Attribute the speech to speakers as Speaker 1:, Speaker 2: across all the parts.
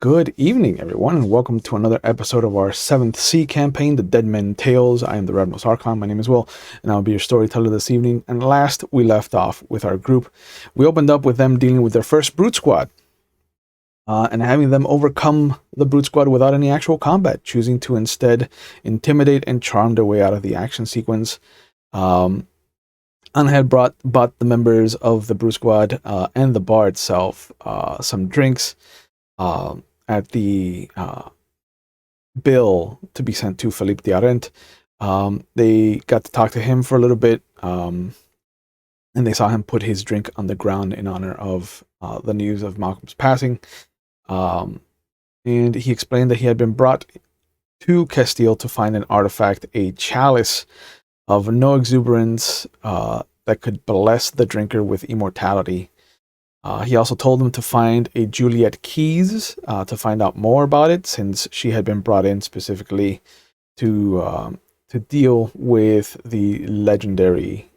Speaker 1: Good evening, everyone, and welcome to another episode of our 7th Sea campaign, The Dead Men Tales. I am the Red Archon. My name is Will, and I'll be your storyteller this evening. And last we left off with our group, we opened up with them dealing with their first brute squad, and having them overcome the brute squad without any actual combat, choosing to instead intimidate and charm their way out of the action sequence. Angel bought the members of the brute squad and the bar itself some drinks at the bill to be sent to Felipe de Arent. They got to talk to him for a little bit, and they saw him put his drink on the ground in honor of the news of Malcolm's passing. And he explained that he had been brought to Castile to find an artifact, a chalice of no exuberance that could bless the drinker with immortality. He also told them to find a Juliet Keys to find out more about it, since she had been brought in specifically to deal with the legendary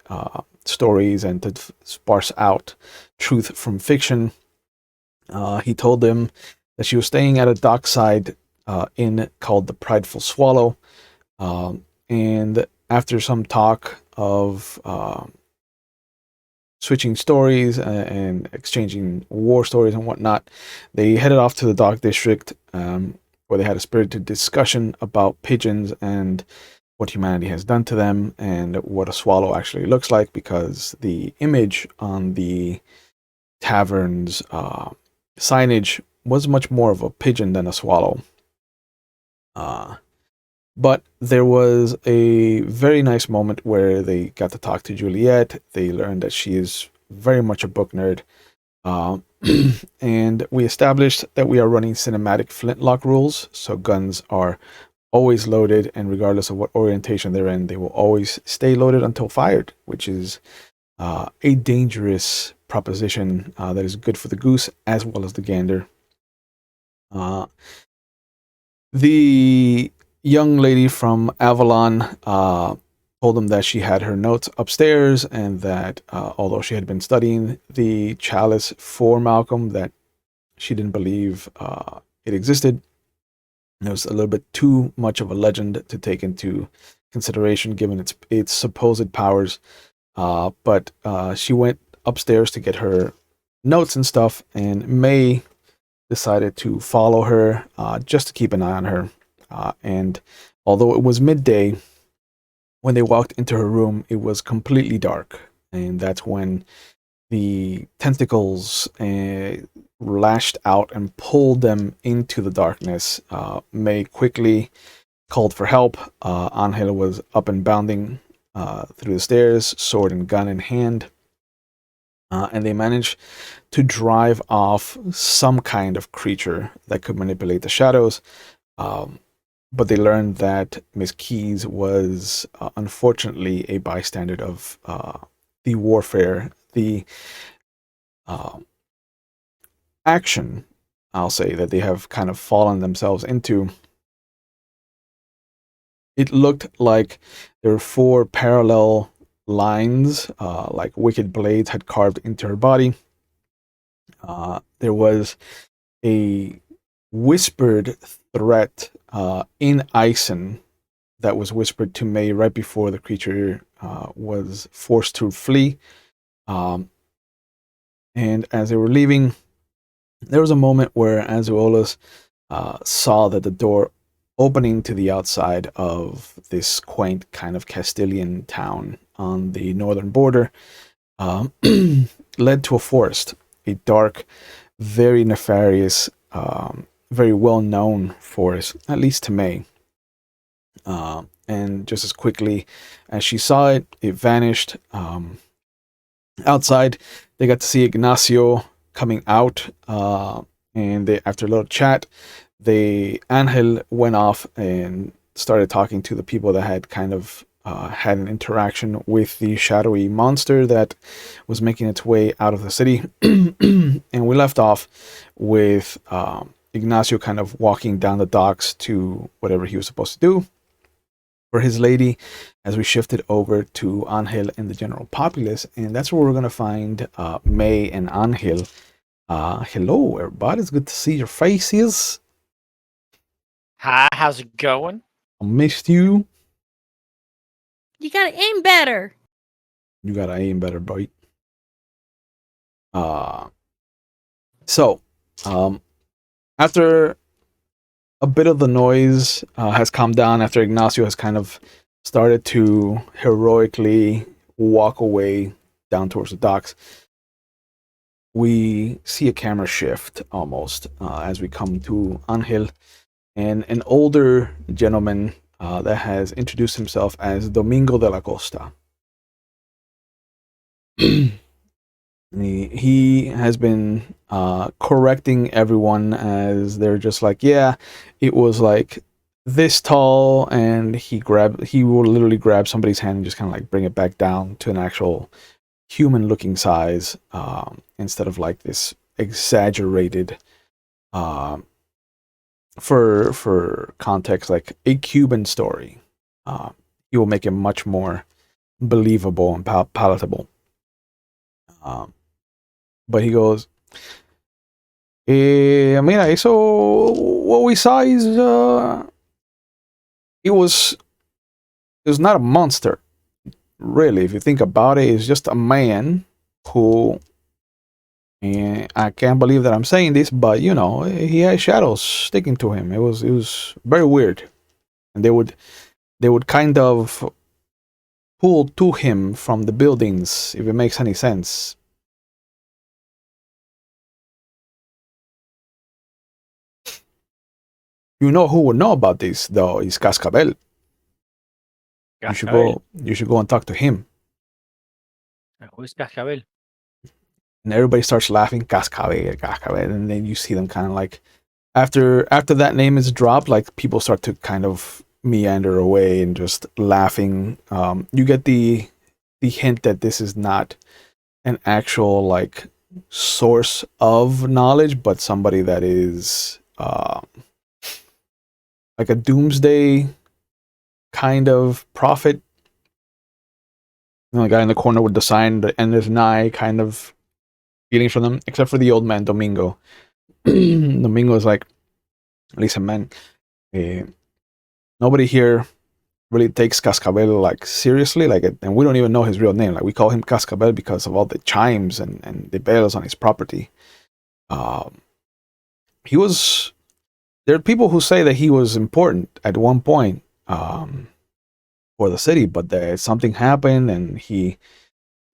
Speaker 1: stories and to sparse out truth from fiction. He told them that she was staying at a dockside inn called the Prideful Swallow, and after some talk of switching stories and exchanging war stories and whatnot, they headed off to the Dark District, where they had a spirited discussion about pigeons and what humanity has done to them and what a swallow actually looks like, because the image on the tavern's signage was much more of a pigeon than a swallow. But there was a very nice moment where they got to talk to Juliet. They learned that she is very much a book nerd. And we established that we are running cinematic flintlock rules. So guns are always loaded, and regardless of what orientation they're in, they will always stay loaded until fired, which is a dangerous proposition that is good for the goose as well as the gander. The young lady from Avalon told them that she had her notes upstairs, and that although she had been studying the chalice for Malcolm, that she didn't believe it existed. It was a little bit too much of a legend to take into consideration given its supposed powers. But she went upstairs to get her notes and stuff, and May decided to follow her just to keep an eye on her. And although it was midday, when they walked into her room, it was completely dark. And that's when the tentacles lashed out and pulled them into the darkness. May quickly called for help. Angel was up and bounding through the stairs, sword and gun in hand. And they managed to drive off some kind of creature that could manipulate the shadows. But they learned that Miss Keys was unfortunately a bystander of the warfare, the action, I'll say, that they have kind of fallen themselves into. It looked like there were 4 parallel lines, like wicked blades had carved into her body. There was a whispered threat in Ison that was whispered to May right before the creature was forced to flee. And as they were leaving, there was a moment where Azuolas saw that the door opening to the outside of this quaint kind of Castilian town on the northern border led to a forest, a dark, very nefarious, very well-known forest, at least to May. And just as quickly as she saw it, it vanished. Outside, they got to see Ignacio coming out, and they, after a little chat, Angel went off and started talking to the people that had kind of had an interaction with the shadowy monster that was making its way out of the city. And we left off with Ignacio kind of walking down the docks to whatever he was supposed to do for his lady, as we shifted over to Angel and the general populace. And that's where we're going to find May and Angel Hello, everybody. It's good to see your faces.
Speaker 2: Hi, how's it going?
Speaker 1: I missed you.
Speaker 3: You gotta aim better.
Speaker 1: You gotta aim better, boy. Uh, so, after a bit of the noise has calmed down, after Ignacio has kind of started to heroically walk away down towards the docks, we see a camera shift almost as we come to Angel and an older gentleman that has introduced himself as Domingo de la Costa. He has been correcting everyone as they're just like, yeah, it was like this tall, and he will literally grab somebody's hand and just kind of like bring it back down to an actual human looking size, instead of like this exaggerated, for context, like a Cuban story. He will make it much more believable and palatable. But he goes, mira, eso, what we saw is, it was not a monster, really. If you think about it, it's just a man who, and I can't believe that I'm saying this, but you know, he had shadows sticking to him. It was very weird, and they would kind of pull to him from the buildings, if it makes any sense. You know who would know about this though is Cascabel.
Speaker 2: Cascabel.
Speaker 1: You should go and talk to him.
Speaker 2: Who is Cascabel?
Speaker 1: And everybody starts laughing, Cascabel, Cascabel, and then you see them kind of like, after that name is dropped, like people start to kind of meander away and just laughing. You get the hint that this is not an actual like source of knowledge, but somebody that is like a doomsday kind of prophet. You know, the guy in the corner with the sign, the end is nigh, kind of feeling for them, except for the old man, Domingo. Domingo is like, listen, man, nobody here really takes Cascabel like seriously, like, and we don't even know his real name. Like, we call him Cascabel because of all the chimes and the bells on his property. He was. There are people who say that he was important at one point, for the city, but something happened and he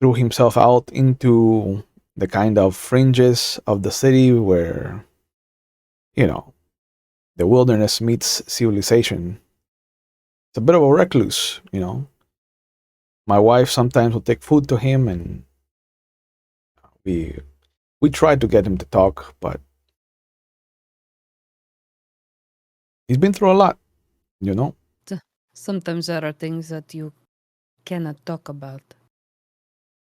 Speaker 1: threw himself out into the kind of fringes of the city where, you know, the wilderness meets civilization. It's a bit of a recluse, you know. My wife sometimes will take food to him, and we tried to get him to talk, but he's been through a lot, you know.
Speaker 3: Sometimes there are things that you cannot talk about.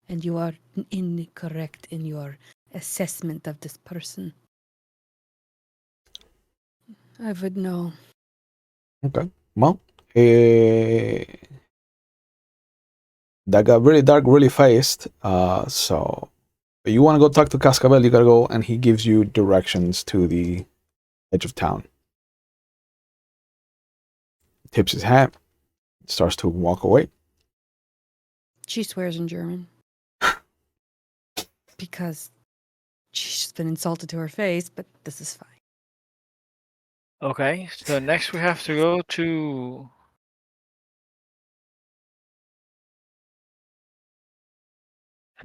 Speaker 3: And you are incorrect in your assessment of this person. I would know.
Speaker 1: Okay. Well, that got really dark really fast. So you want to go talk to Cascabel, you gotta go, and he gives you directions to the edge of town. Tips his hat, starts to walk away.
Speaker 3: She swears in German. Because she's been insulted to her face, but this is fine.
Speaker 2: Okay, so next we have to go to...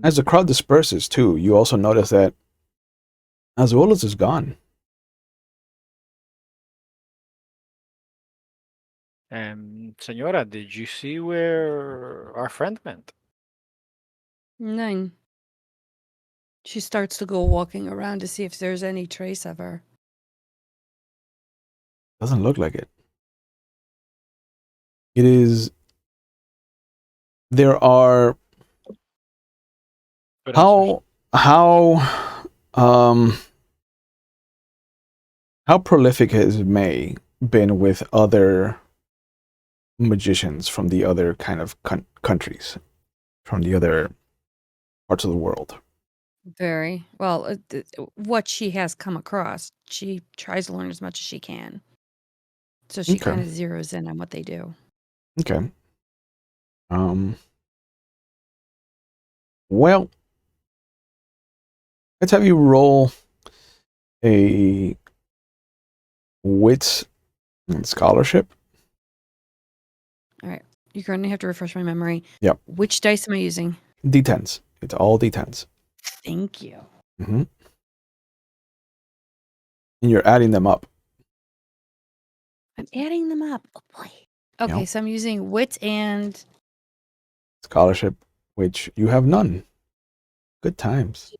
Speaker 1: As the crowd disperses too, you also notice that Azuelos is gone.
Speaker 2: Senora, did you see where our friend went?
Speaker 3: Nine. She starts to go walking around to see if there's any trace of her.
Speaker 1: Doesn't look like it. It is. There are.
Speaker 2: Good
Speaker 1: How prolific has May been with other magicians from the other kind of countries, from the other parts of the world?
Speaker 3: Very well. What she has come across, she tries to learn as much as she can. So she
Speaker 1: Okay.
Speaker 3: kind of zeroes in on what they do.
Speaker 1: Okay. Well, let's have you roll a wits and scholarship.
Speaker 3: All right. You're going to have to refresh my memory.
Speaker 1: Yep.
Speaker 3: Which dice am I using?
Speaker 1: D10s. It's all D10s.
Speaker 3: Thank you.
Speaker 1: Mm-hmm. And you're adding them up.
Speaker 3: I'm adding them up. Oh boy. Okay,
Speaker 1: Yep.
Speaker 3: so I'm using wit and
Speaker 1: Scholarship, which you have none. Good times.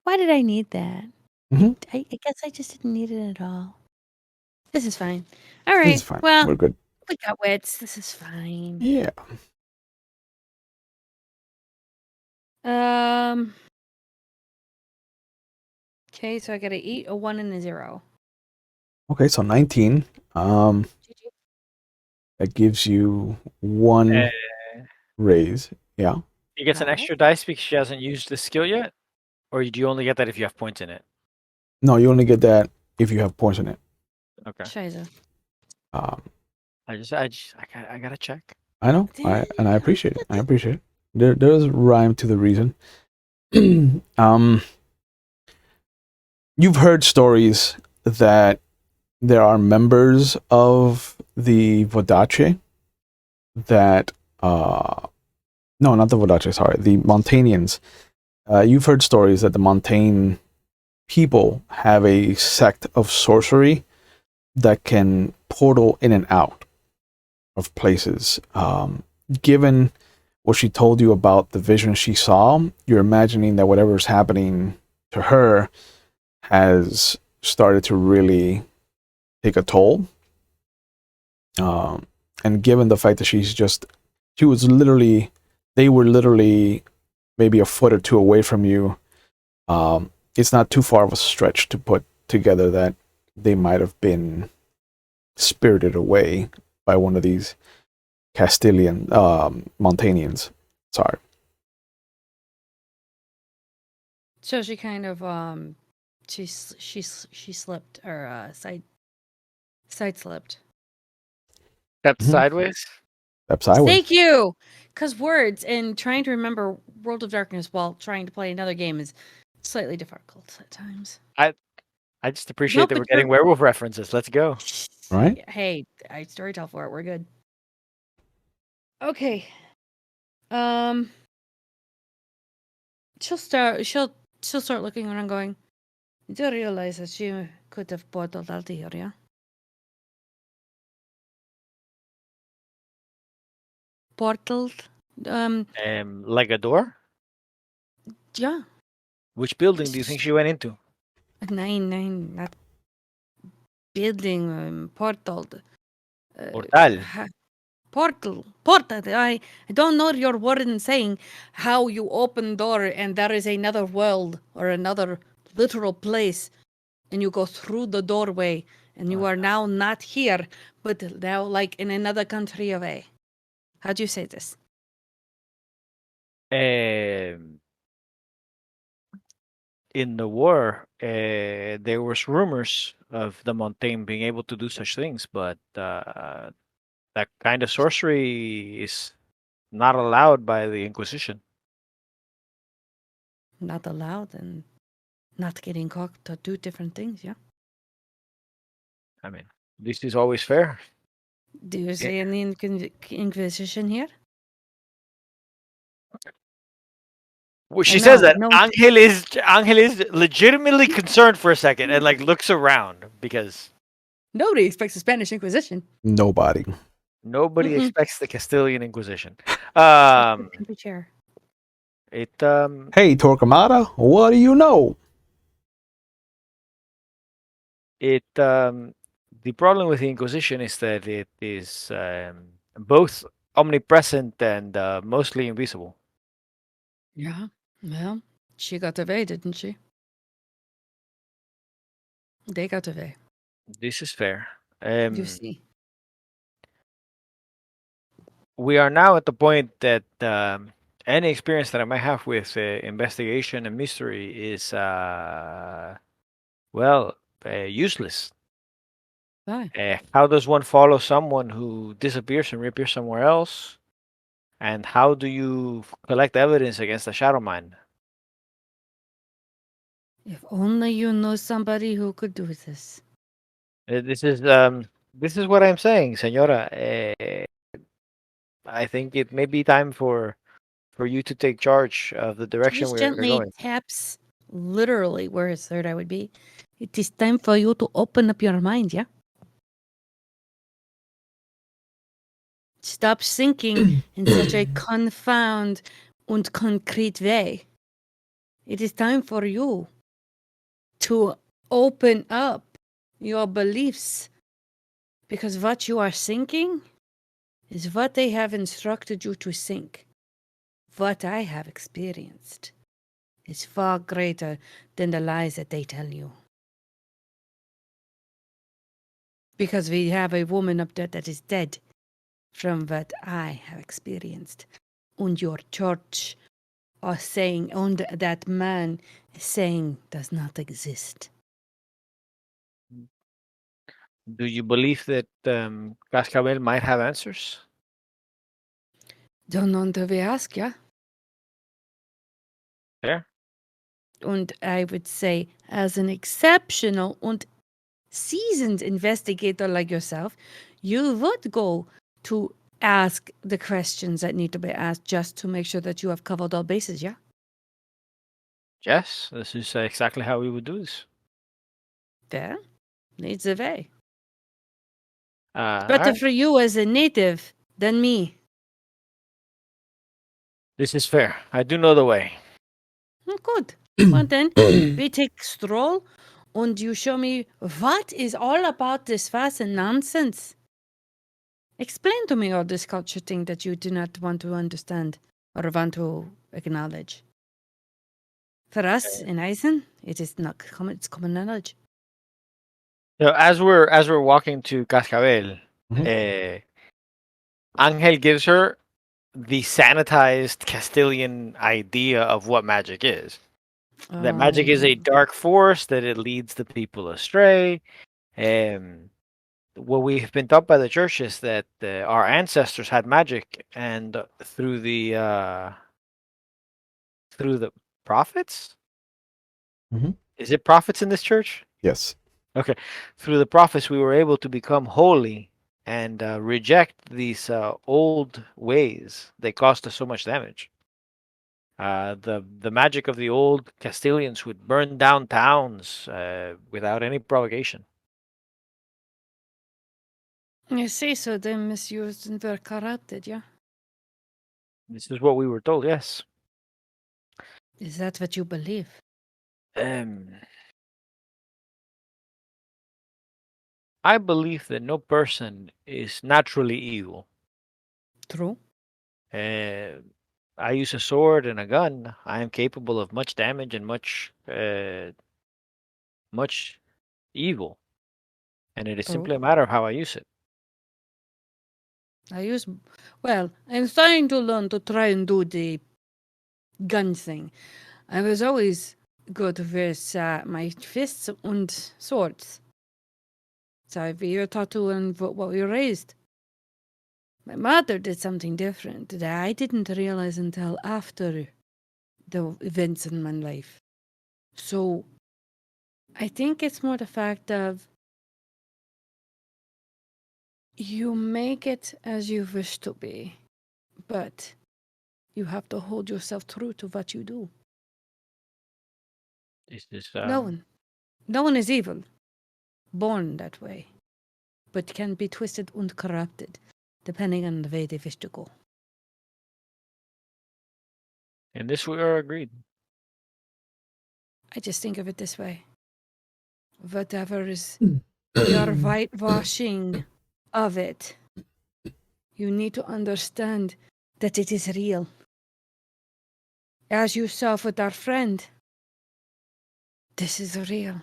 Speaker 3: why did I need that?
Speaker 1: Mhm.
Speaker 3: I guess I just didn't need it at all. This is fine. All
Speaker 1: This
Speaker 3: right.
Speaker 1: is fine.
Speaker 3: Well,
Speaker 1: We're good.
Speaker 3: we got wits. This is fine.
Speaker 1: Yeah.
Speaker 3: Um. Okay, so I got to eat a 1 and a 0.
Speaker 1: Okay, so 19.
Speaker 3: GG.
Speaker 1: That gives you one raise. Yeah.
Speaker 2: He gets an
Speaker 3: Got it.
Speaker 2: extra dice because she hasn't used the skill yet, or do you only get that if you have points in it?
Speaker 1: No, you only get that if you have points in it.
Speaker 2: Okay.
Speaker 3: Scheiße.
Speaker 1: Um,
Speaker 2: I gotta check.
Speaker 1: I know. I appreciate it. I appreciate it. There's rhyme to the reason. You've heard stories that there are members of the Vodace that no, not the Vodace, sorry, the Montanians. You've heard stories that the Montane people have a sect of sorcery that can portal in and out of places. Given what she told you about the vision she saw, you're imagining that whatever's happening to her has started to really take a toll. And given the fact that they were literally maybe a foot or two away from you, it's not too far of a stretch to put together that they might have been spirited away by one of these Castilian Montanians. Sorry.
Speaker 3: So she kind of she slipped or side slipped.
Speaker 2: That's
Speaker 1: Mhm.
Speaker 2: sideways.
Speaker 1: That's sideways.
Speaker 3: Thank you. Because words and trying to remember World of Darkness while trying to play another game is slightly difficult at times.
Speaker 2: I just appreciate that
Speaker 3: but
Speaker 2: we're getting werewolf references. Let's go.
Speaker 1: Right?
Speaker 3: Yeah, hey, I storytell for it. We're good. Okay. Um. She'll start looking around, going. You do realize that she could have portaled out here, yeah? Portaled.
Speaker 2: Like a door.
Speaker 3: Yeah.
Speaker 2: Which building do you think she went into?
Speaker 3: Nine, not building, portaled.
Speaker 2: Portal.
Speaker 3: Portal. I don't know your word in saying how you open door and there is another world or another literal place and you go through the doorway and you are now not here, but now like in another country away. How do you say this?
Speaker 2: In the war, there was rumors of the Montaigne being able to do such things, but that kind of sorcery is not allowed by the Inquisition.
Speaker 3: Not allowed and not getting caught to do different things, yeah?
Speaker 2: I mean, this is always fair.
Speaker 3: Do you see any Inquisition here?
Speaker 2: Well, she
Speaker 3: And
Speaker 2: says
Speaker 3: no,
Speaker 2: that
Speaker 3: no.
Speaker 2: Angel is legitimately concerned for a second and like looks around because
Speaker 3: Nobody expects the Spanish Inquisition.
Speaker 1: Nobody.
Speaker 2: nobody expects the Castilian Inquisition.
Speaker 3: Empty chair.
Speaker 1: Hey, Torquemada, what do you know?
Speaker 2: The problem with the Inquisition is that it is both omnipresent and mostly invisible.
Speaker 3: Yeah. Well, she got away, didn't she? They got away.
Speaker 2: This is fair.
Speaker 3: You see.
Speaker 2: We are now at the point that any experience that I might have with investigation and mystery is, useless.
Speaker 3: Why?
Speaker 2: How does one follow someone who disappears and reappears somewhere else? And how do you collect evidence against a shadow mind?
Speaker 3: If only you know somebody who could do this.
Speaker 2: This is what I'm saying, Senora. I think it may be time for you to take charge of the
Speaker 3: She
Speaker 2: direction
Speaker 3: just
Speaker 2: we're
Speaker 3: gently
Speaker 2: going.
Speaker 3: taps literally where his third eye would be. It is time for you to open up your mind, yeah? Stop thinking in such a confound and concrete way. It is time for you to open up your beliefs, because what you are thinking is what they have instructed you to think. What I have experienced is far greater than the lies that they tell you. Because we have a woman up there that is dead from what I have experienced. And your church are saying, and that man is saying does not exist.
Speaker 2: Do you believe that Cascabel might have answers?
Speaker 3: Don't know until we ask, yeah?
Speaker 2: There?
Speaker 3: And I would say, as an exceptional and seasoned investigator like yourself, you would go to ask the questions that need to be asked just to make sure that you have covered all bases, yeah?
Speaker 2: Yes, this is exactly how we would do this.
Speaker 3: There leads the way.
Speaker 2: All
Speaker 3: Better
Speaker 2: right.
Speaker 3: for you as a native than me.
Speaker 2: This is fair. I do know the way.
Speaker 3: Good. Well, then we take stroll and you show me what is all about this fast and nonsense. Explain to me all this culture thing that you do not want to understand or want to acknowledge. For us in Eisen, it is not common, it's common knowledge.
Speaker 2: So as we're walking to Cascabel,
Speaker 1: Mhm.
Speaker 2: Angel gives her the sanitized Castilian idea of what magic is. That magic is a dark force, that it leads the people astray. What we've been taught by the church is that our ancestors had magic, and through the prophets.
Speaker 1: Mhm.
Speaker 2: Is it prophets in this church?
Speaker 1: Yes.
Speaker 2: Okay, through the prophets, we were able to become holy and reject these old ways. They caused us so much damage. The magic of the old Castilians would burn down towns without any provocation.
Speaker 3: You see, so they misused and were corrupted, yeah?
Speaker 2: This is what we were told. Yes.
Speaker 3: Is that what you believe?
Speaker 2: Um, I believe that no person is naturally evil.
Speaker 3: True.
Speaker 2: Uh, I use a sword and a gun. I am capable of much damage and much evil, and it is
Speaker 3: True.
Speaker 2: simply a matter of how I use it.
Speaker 3: I'm starting to learn to try and do the gun thing. I was always good with my fists and swords. So we were taught to and what we were raised. My mother did something different that I didn't realize until after the events in my life. So I think it's more the fact of you make it as you wish to be, but you have to hold yourself true to what you do.
Speaker 2: This is
Speaker 3: No one is evil, born that way, but can be twisted and corrupted, depending on the way they wish to go.
Speaker 2: in this we are agreed.
Speaker 3: I just think of it this way. Whatever is your whitewashing of it, you need to understand that it is real. As you saw with our friend, this is real.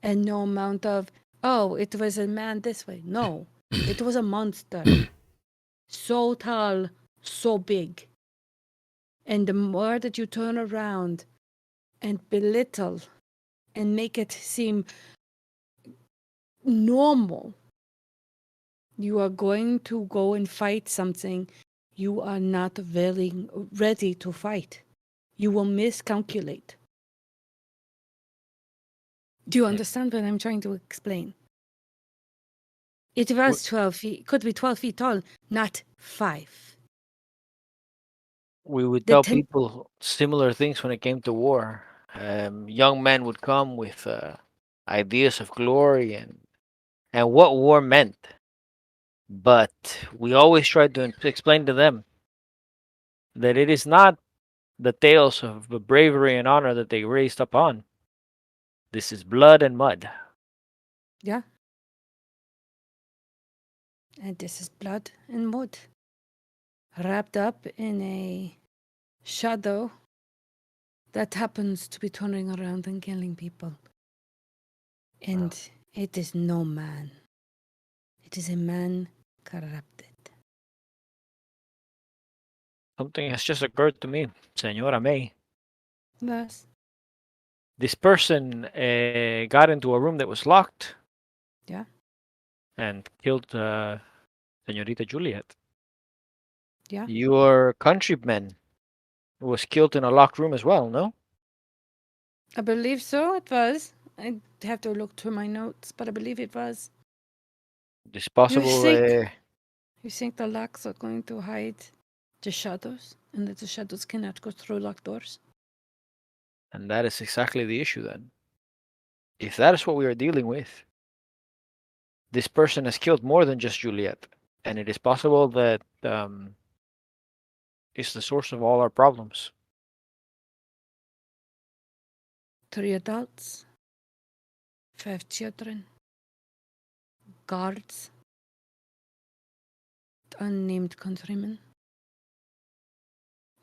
Speaker 3: And no amount of, oh, it was a man this way. No, it was a monster. So tall, so big. And the more that you turn around and belittle and make it seem normal, you are going to go and fight something you are not really ready to fight. You will miscalculate. Do you understand what I'm trying to explain? It was 12 feet, could be 12 feet tall, not 5.
Speaker 2: We would
Speaker 3: The
Speaker 2: tell
Speaker 3: ten-
Speaker 2: people similar things when it came to war. Young men would come with ideas of glory and what war meant. But we always tried to explain to them that it is not the tales of bravery and honor that they raised upon. This is blood and mud.
Speaker 3: Yeah. And this is blood and mud wrapped up in a shadow that happens to be turning around and killing people. And it is no man. It is a man corrupted.
Speaker 2: Something has just occurred to me, Senora May.
Speaker 3: Yes.
Speaker 2: This person got into a room that was locked.
Speaker 3: Yeah.
Speaker 2: And killed Senorita Juliet.
Speaker 3: Yeah.
Speaker 2: Your countryman was killed in a locked room as well, no?
Speaker 3: I believe so. It was. I have to look through my notes, but I believe it was.
Speaker 2: It's possible.
Speaker 3: You think the locks are going to hide the shadows, and that the shadows cannot go through locked doors?
Speaker 2: And that is exactly the issue then. If that is what we are dealing with, this person has killed more than just Juliet. And it is possible that it's the source of all our problems.
Speaker 3: 3 adults, 5 children, guards, unnamed countrymen.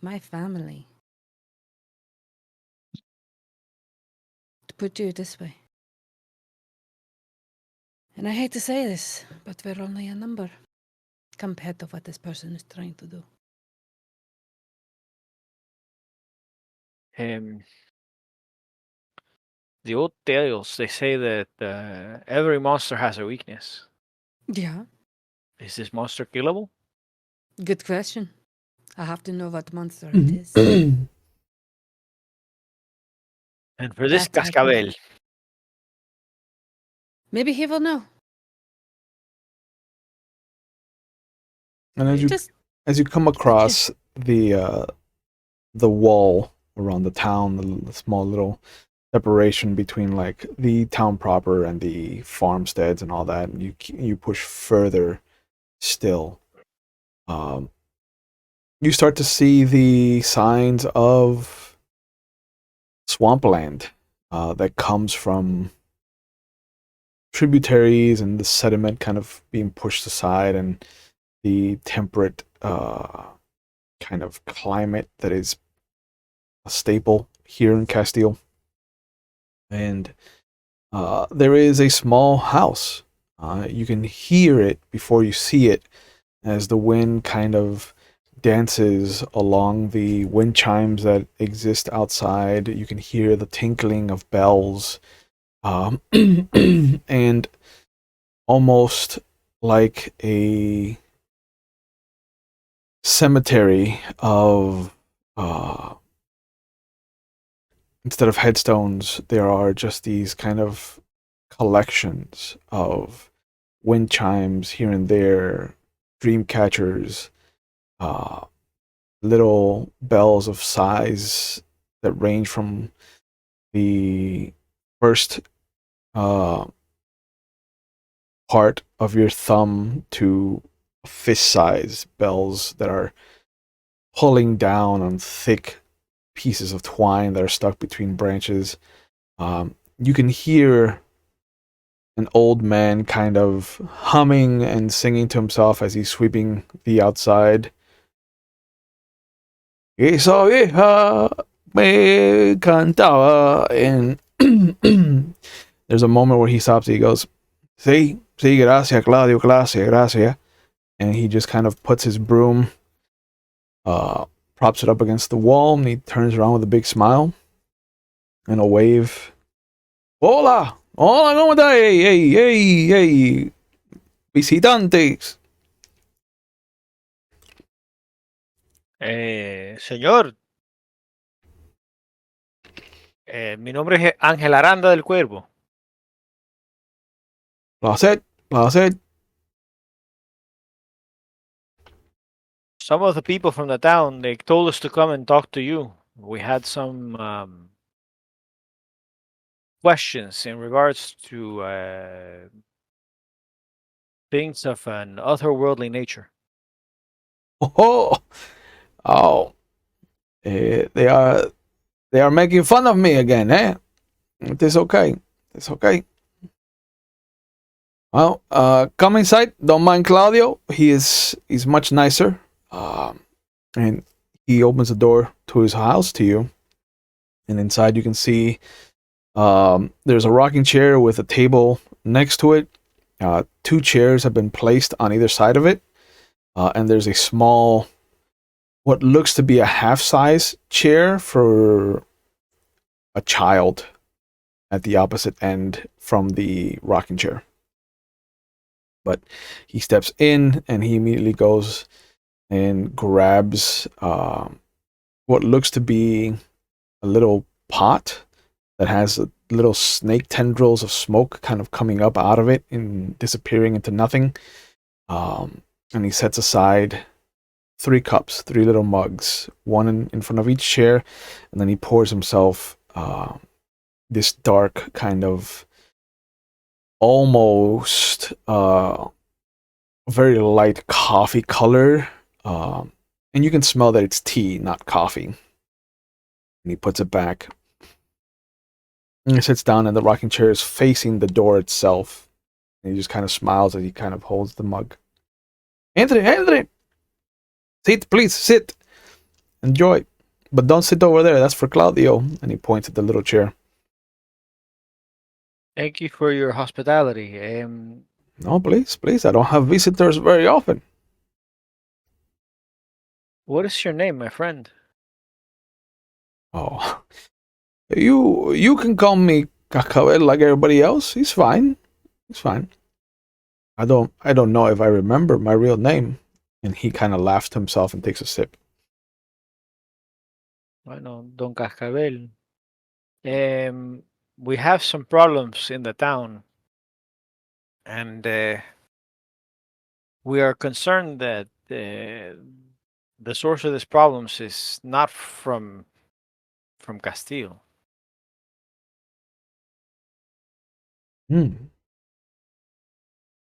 Speaker 3: My family. To put you this way. And I hate to say this, but we're only a number compared to what this person is trying to do.
Speaker 2: The old tales, they say that every monster has a weakness.
Speaker 3: Yeah.
Speaker 2: Is this monster killable?
Speaker 3: Good question. I have to know what monster it is.
Speaker 2: And for this
Speaker 3: That I-
Speaker 2: cascabel,
Speaker 3: Maybe he will know.
Speaker 1: And as you
Speaker 3: Just
Speaker 1: as you come across the wall around the town, the small little separation between like the town proper and the farmsteads and all that, you push further still. You start to see the signs of swampland that comes from tributaries and the sediment kind of being pushed aside, and the temperate kind of climate that is a staple here in Castile. And there is a small house. You can hear it before you see it as the wind kind of dances along the wind chimes that exist outside. You can hear the tinkling of bells, and almost like a cemetery of instead of headstones, there are just these kind of collections of wind chimes here and there, dream catchers, little bells of size that range from the first part of your thumb to fist-size bells that are pulling down on thick pieces of twine that are stuck between branches. You can hear an old man kind of humming and singing to himself as he's sweeping the outside. Esa vieja me cantaba. And there's a moment where he stops and he goes, Sí, sí, gracias, Claudio, gracias, gracias. And he just kind of puts his broom props it up against the wall, and he turns around with a big smile and a wave. Hola! Hola, ¿cómo está? Hey, hey, hey, hey. Visitantes.
Speaker 2: Señor, mi nombre es Ángel Aranda del Cuervo.
Speaker 1: Placer, placer.
Speaker 2: Some of the people from the town, they told us to come and talk to you. We had some questions in regards to things of an otherworldly nature.
Speaker 1: Oh, oh. They are making fun of me again, eh? It is okay. It's okay. Well, come inside. Don't mind Claudio. He's much nicer. And he opens the door to his house to you. And inside you can see there's a rocking chair with a table next to it. 2 chairs have been placed on either side of it. And there's a small, what looks to be a half-size chair for a child at the opposite end from the rocking chair. But he steps in and he immediately goes and grabs what looks to be a little pot that has little snake tendrils of smoke kind of coming up out of it and disappearing into nothing. And he sets aside 3 cups, 3 little mugs, one in front of each chair, and then he pours himself this dark kind of almost very light coffee color, and you can smell that it's tea, not coffee. And he puts it back. And he sits down, and the rocking chair is facing the door itself. And he just kind of smiles as he kind of holds the mug. Entre. Sit, please, sit. Enjoy. But don't sit over there. That's for Claudio. And he points at the little chair.
Speaker 2: Thank you for your hospitality.
Speaker 1: No, please. I don't have visitors very often.
Speaker 2: What is your name, my friend?
Speaker 1: Oh, you can call me Cascabel like everybody else. He's fine. I don't know if I remember my real name. And he kind of laughs to himself and takes a sip.
Speaker 2: Bueno, Don Cascabel. We have some problems in the town, and we are concerned that the source of these problems is not from Castile.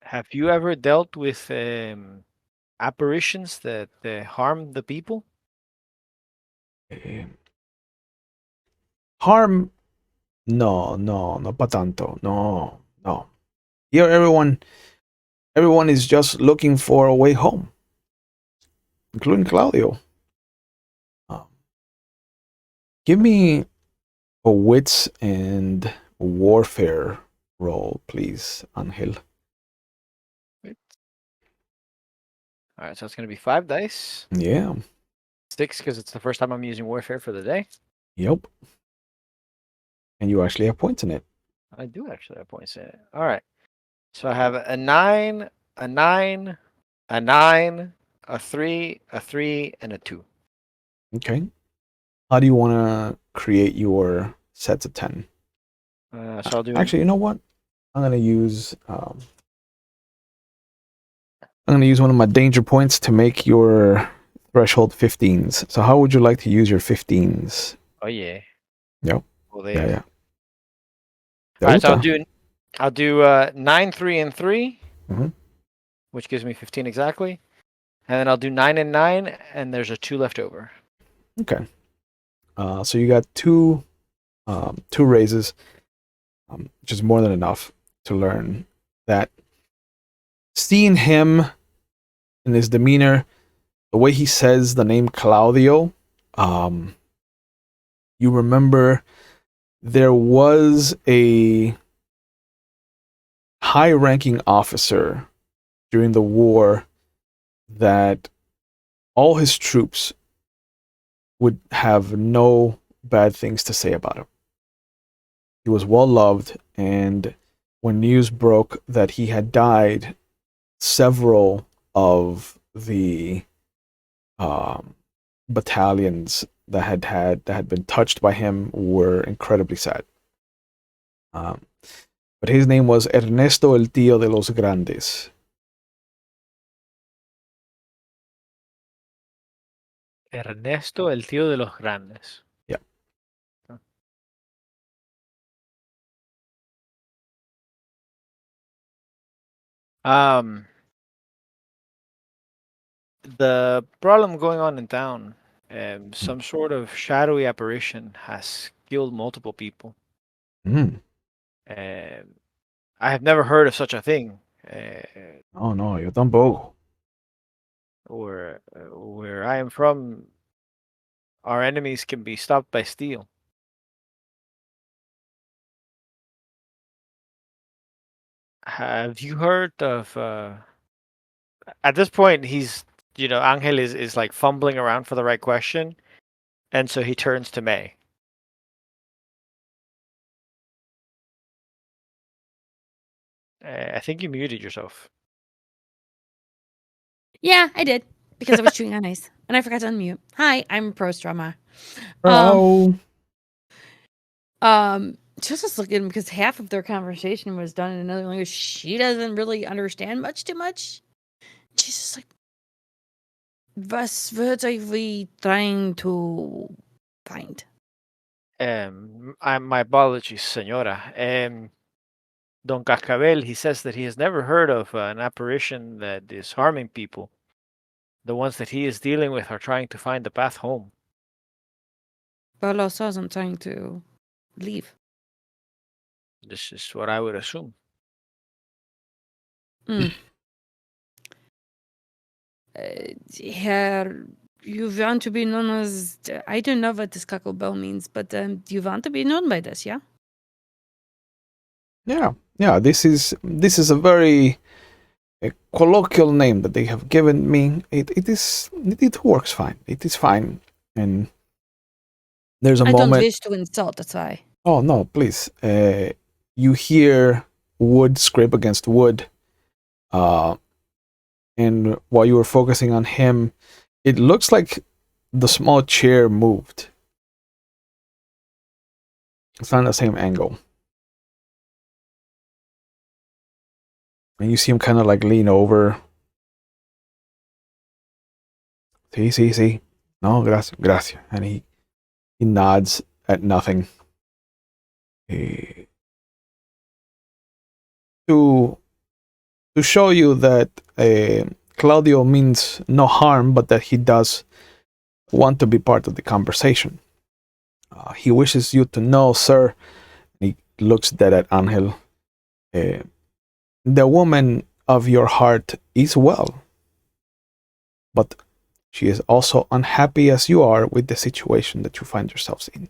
Speaker 2: Have you ever dealt with apparitions that harm the people?
Speaker 1: Harm? No pa tanto. No. Here everyone is just looking for a way home, including Claudio. Give me a wits and warfare roll, please, Angel.
Speaker 2: Wait. All right, so it's going to be 5 dice.
Speaker 1: Yeah.
Speaker 2: 6 because it's the first time I'm using warfare for the day.
Speaker 1: Yep. And you actually have points in it.
Speaker 2: I do actually have points in it. All right. So I have a 9, a 9, a 9, a 3, a 3, and a 2.
Speaker 1: Okay. How do you want to create your sets of 10?
Speaker 2: So I'll do.
Speaker 1: Actually, you know what? I'm gonna use one of my danger points to make your threshold 15s. So how would you like to use your 15s?
Speaker 2: Oh yeah.
Speaker 1: Yep.
Speaker 2: Well,
Speaker 1: Yeah.
Speaker 2: All right, so I'll do 9, 3, and 3,
Speaker 1: Mhm.
Speaker 2: which gives me 15 exactly, and then I'll do 9 and 9, and there's a 2 left over.
Speaker 1: Okay. So you got two raises, which is more than enough to learn that. Seeing him and his demeanor, the way he says the name Claudio, you remember there was a high-ranking officer during the war that all his troops would have no bad things to say about him. He was well loved, and when news broke that he had died, several of the battalions that had been touched by him were incredibly sad. But his name was Ernesto el Tío de los Grandes.
Speaker 2: Ernesto, el tío de los grandes.
Speaker 1: Yeah.
Speaker 2: The problem going on in town, some sort of shadowy apparition has killed multiple people.
Speaker 1: Mm.
Speaker 2: I have never heard of such a thing.
Speaker 1: Oh no, yo tampoco.
Speaker 2: Where I am from, our enemies can be stopped by steel. Have you heard of? At this point, Angel is like fumbling around for the right question, and so he turns to May. I think you muted yourself.
Speaker 3: Yeah, I did because I was chewing on ice and I forgot to unmute. Hi, I'm Pro Strama. Just was looking because half of their conversation was done in another language. She doesn't really understand too much. She's just like, was were we trying to find?
Speaker 2: My apologies, Senora. Don Cascabel, he says that he has never heard of an apparition that is harming people. The ones that he is dealing with are trying to find the path home.
Speaker 3: Bolo says I'm trying to leave.
Speaker 2: This is what I would assume.
Speaker 3: Here, you want to be known as... I don't know what this Bell means, but you want to be known by this, yeah?
Speaker 1: Yeah. This is a very colloquial name that they have given me. It works fine. It is fine, and there's a moment.
Speaker 3: I don't wish to insult. That's why.
Speaker 1: Oh no, please. You hear wood scrape against wood, and while you were focusing on him, it looks like the small chair moved. It's not the same angle. And you see him kind of like lean over. Sí. No, gracias. And he nods at nothing. To show you that Claudio means no harm, but that he does want to be part of the conversation. He wishes you to know, sir. He looks dead at Angel. The woman of your heart is well, but she is also unhappy as you are with the situation that you find yourselves in.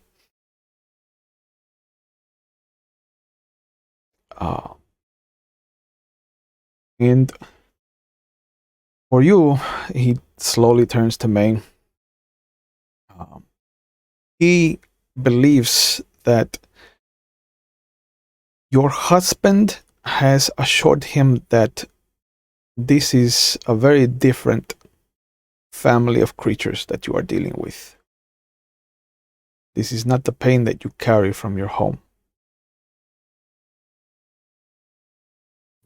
Speaker 1: And for you, he slowly turns to May. He believes that your husband has assured him that this is a very different family of creatures that you are dealing with. This is not the pain that you carry from your home.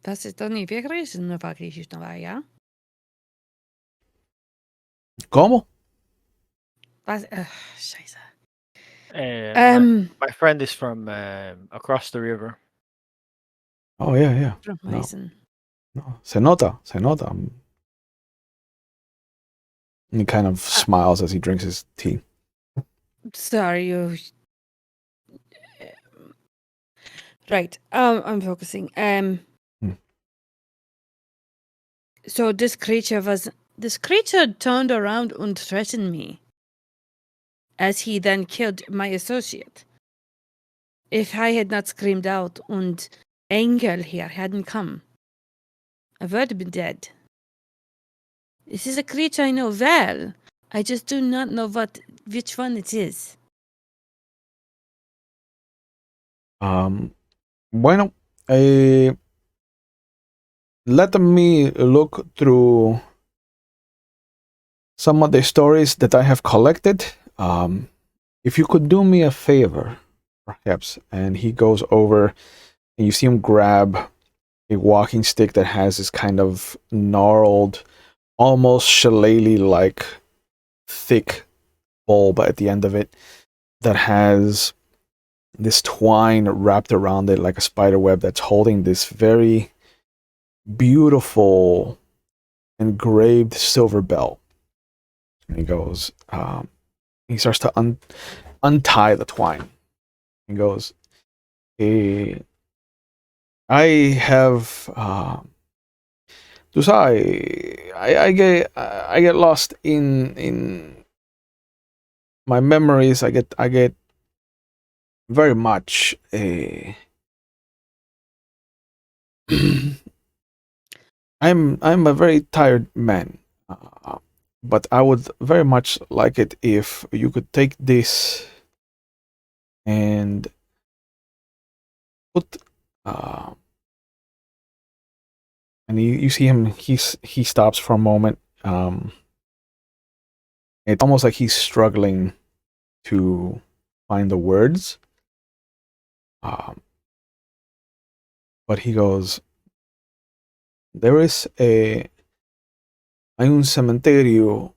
Speaker 3: Das ist doch nicht wirklich eine Griechisch, ja?
Speaker 1: ¿Cómo?
Speaker 3: Was? Scheiße.
Speaker 2: My friend is from across the river.
Speaker 1: Oh, yeah.
Speaker 3: From Mason.
Speaker 1: No. Se nota. He kind of smiles as he drinks his tea.
Speaker 3: Sorry, you... Right, I'm focusing. So this creature turned around and threatened me, as he then killed my associate. If I had not screamed out and Engel here hadn't come, I would have been dead. This is a creature I know well. I just do not know what which one it is.
Speaker 1: Bueno, let me look through some of the stories that I have collected. If you could do me a favor, perhaps. And he goes over, and you see him grab a walking stick that has this kind of gnarled, almost shillelagh-like thick bulb at the end of it that has this twine wrapped around it like a spider web that's holding this very beautiful engraved silver bell. And he goes, he starts to untie the twine. He goes, I have, I get lost in my memories. I get very much I'm a very tired man, but I would very much like it if you could take this and put, and you see him. He stops for a moment. It's almost like he's struggling to find the words. But he goes, there is hay un cementerio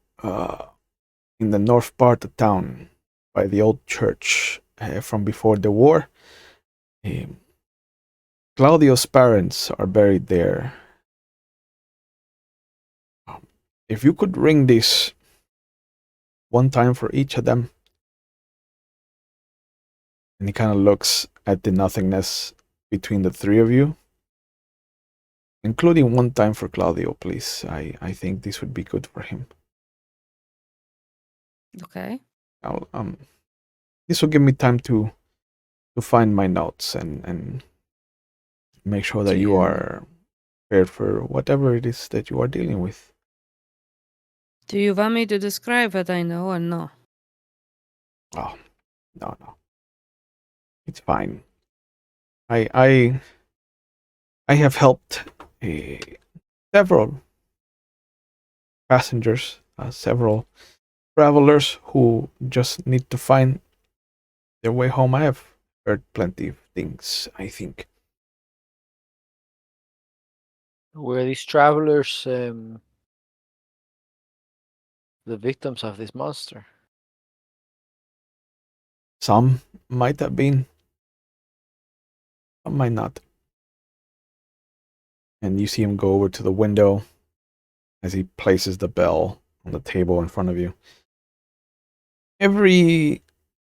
Speaker 1: in the north part of town by the old church from before the war. Claudio's parents are buried there. If you could ring this one time for each of them. And he kind of looks at the nothingness between the three of you, including one time for Claudio, please. I think this would be good for him.
Speaker 3: Okay.
Speaker 1: This will give me time to find my notes and make sure that you are prepared for whatever it is that you are dealing with.
Speaker 3: Do you want me to describe what I know or no?
Speaker 1: Oh, no. It's fine. I have helped several passengers, several travelers who just need to find their way home. I have heard plenty of things, I think.
Speaker 2: Were these travelers the victims of this monster?
Speaker 1: Some might have been, some might not. And you see him go over to the window as he places the bell on the table in front of you. Every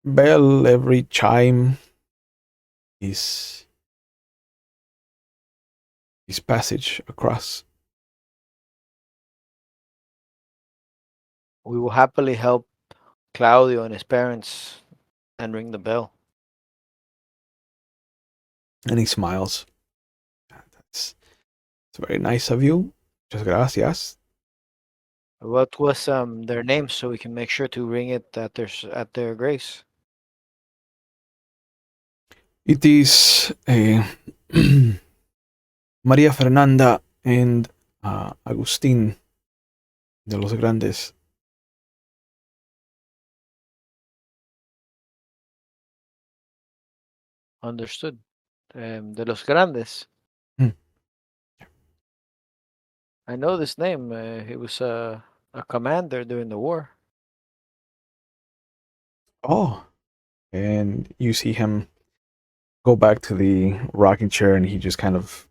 Speaker 1: bell, every chime is passage across.
Speaker 2: We will happily help Claudio and his parents and ring the bell.
Speaker 1: And he smiles. That's very nice of you. Muchas gracias.
Speaker 2: What was their names so we can make sure to ring it at their grace?
Speaker 1: It is Maria Fernanda and Agustín de los Grandes.
Speaker 2: Understood. De los Grandes.
Speaker 1: Hmm.
Speaker 2: I know this name. He was a commander during the war.
Speaker 1: Oh, and you see him go back to the rocking chair, and he just kind of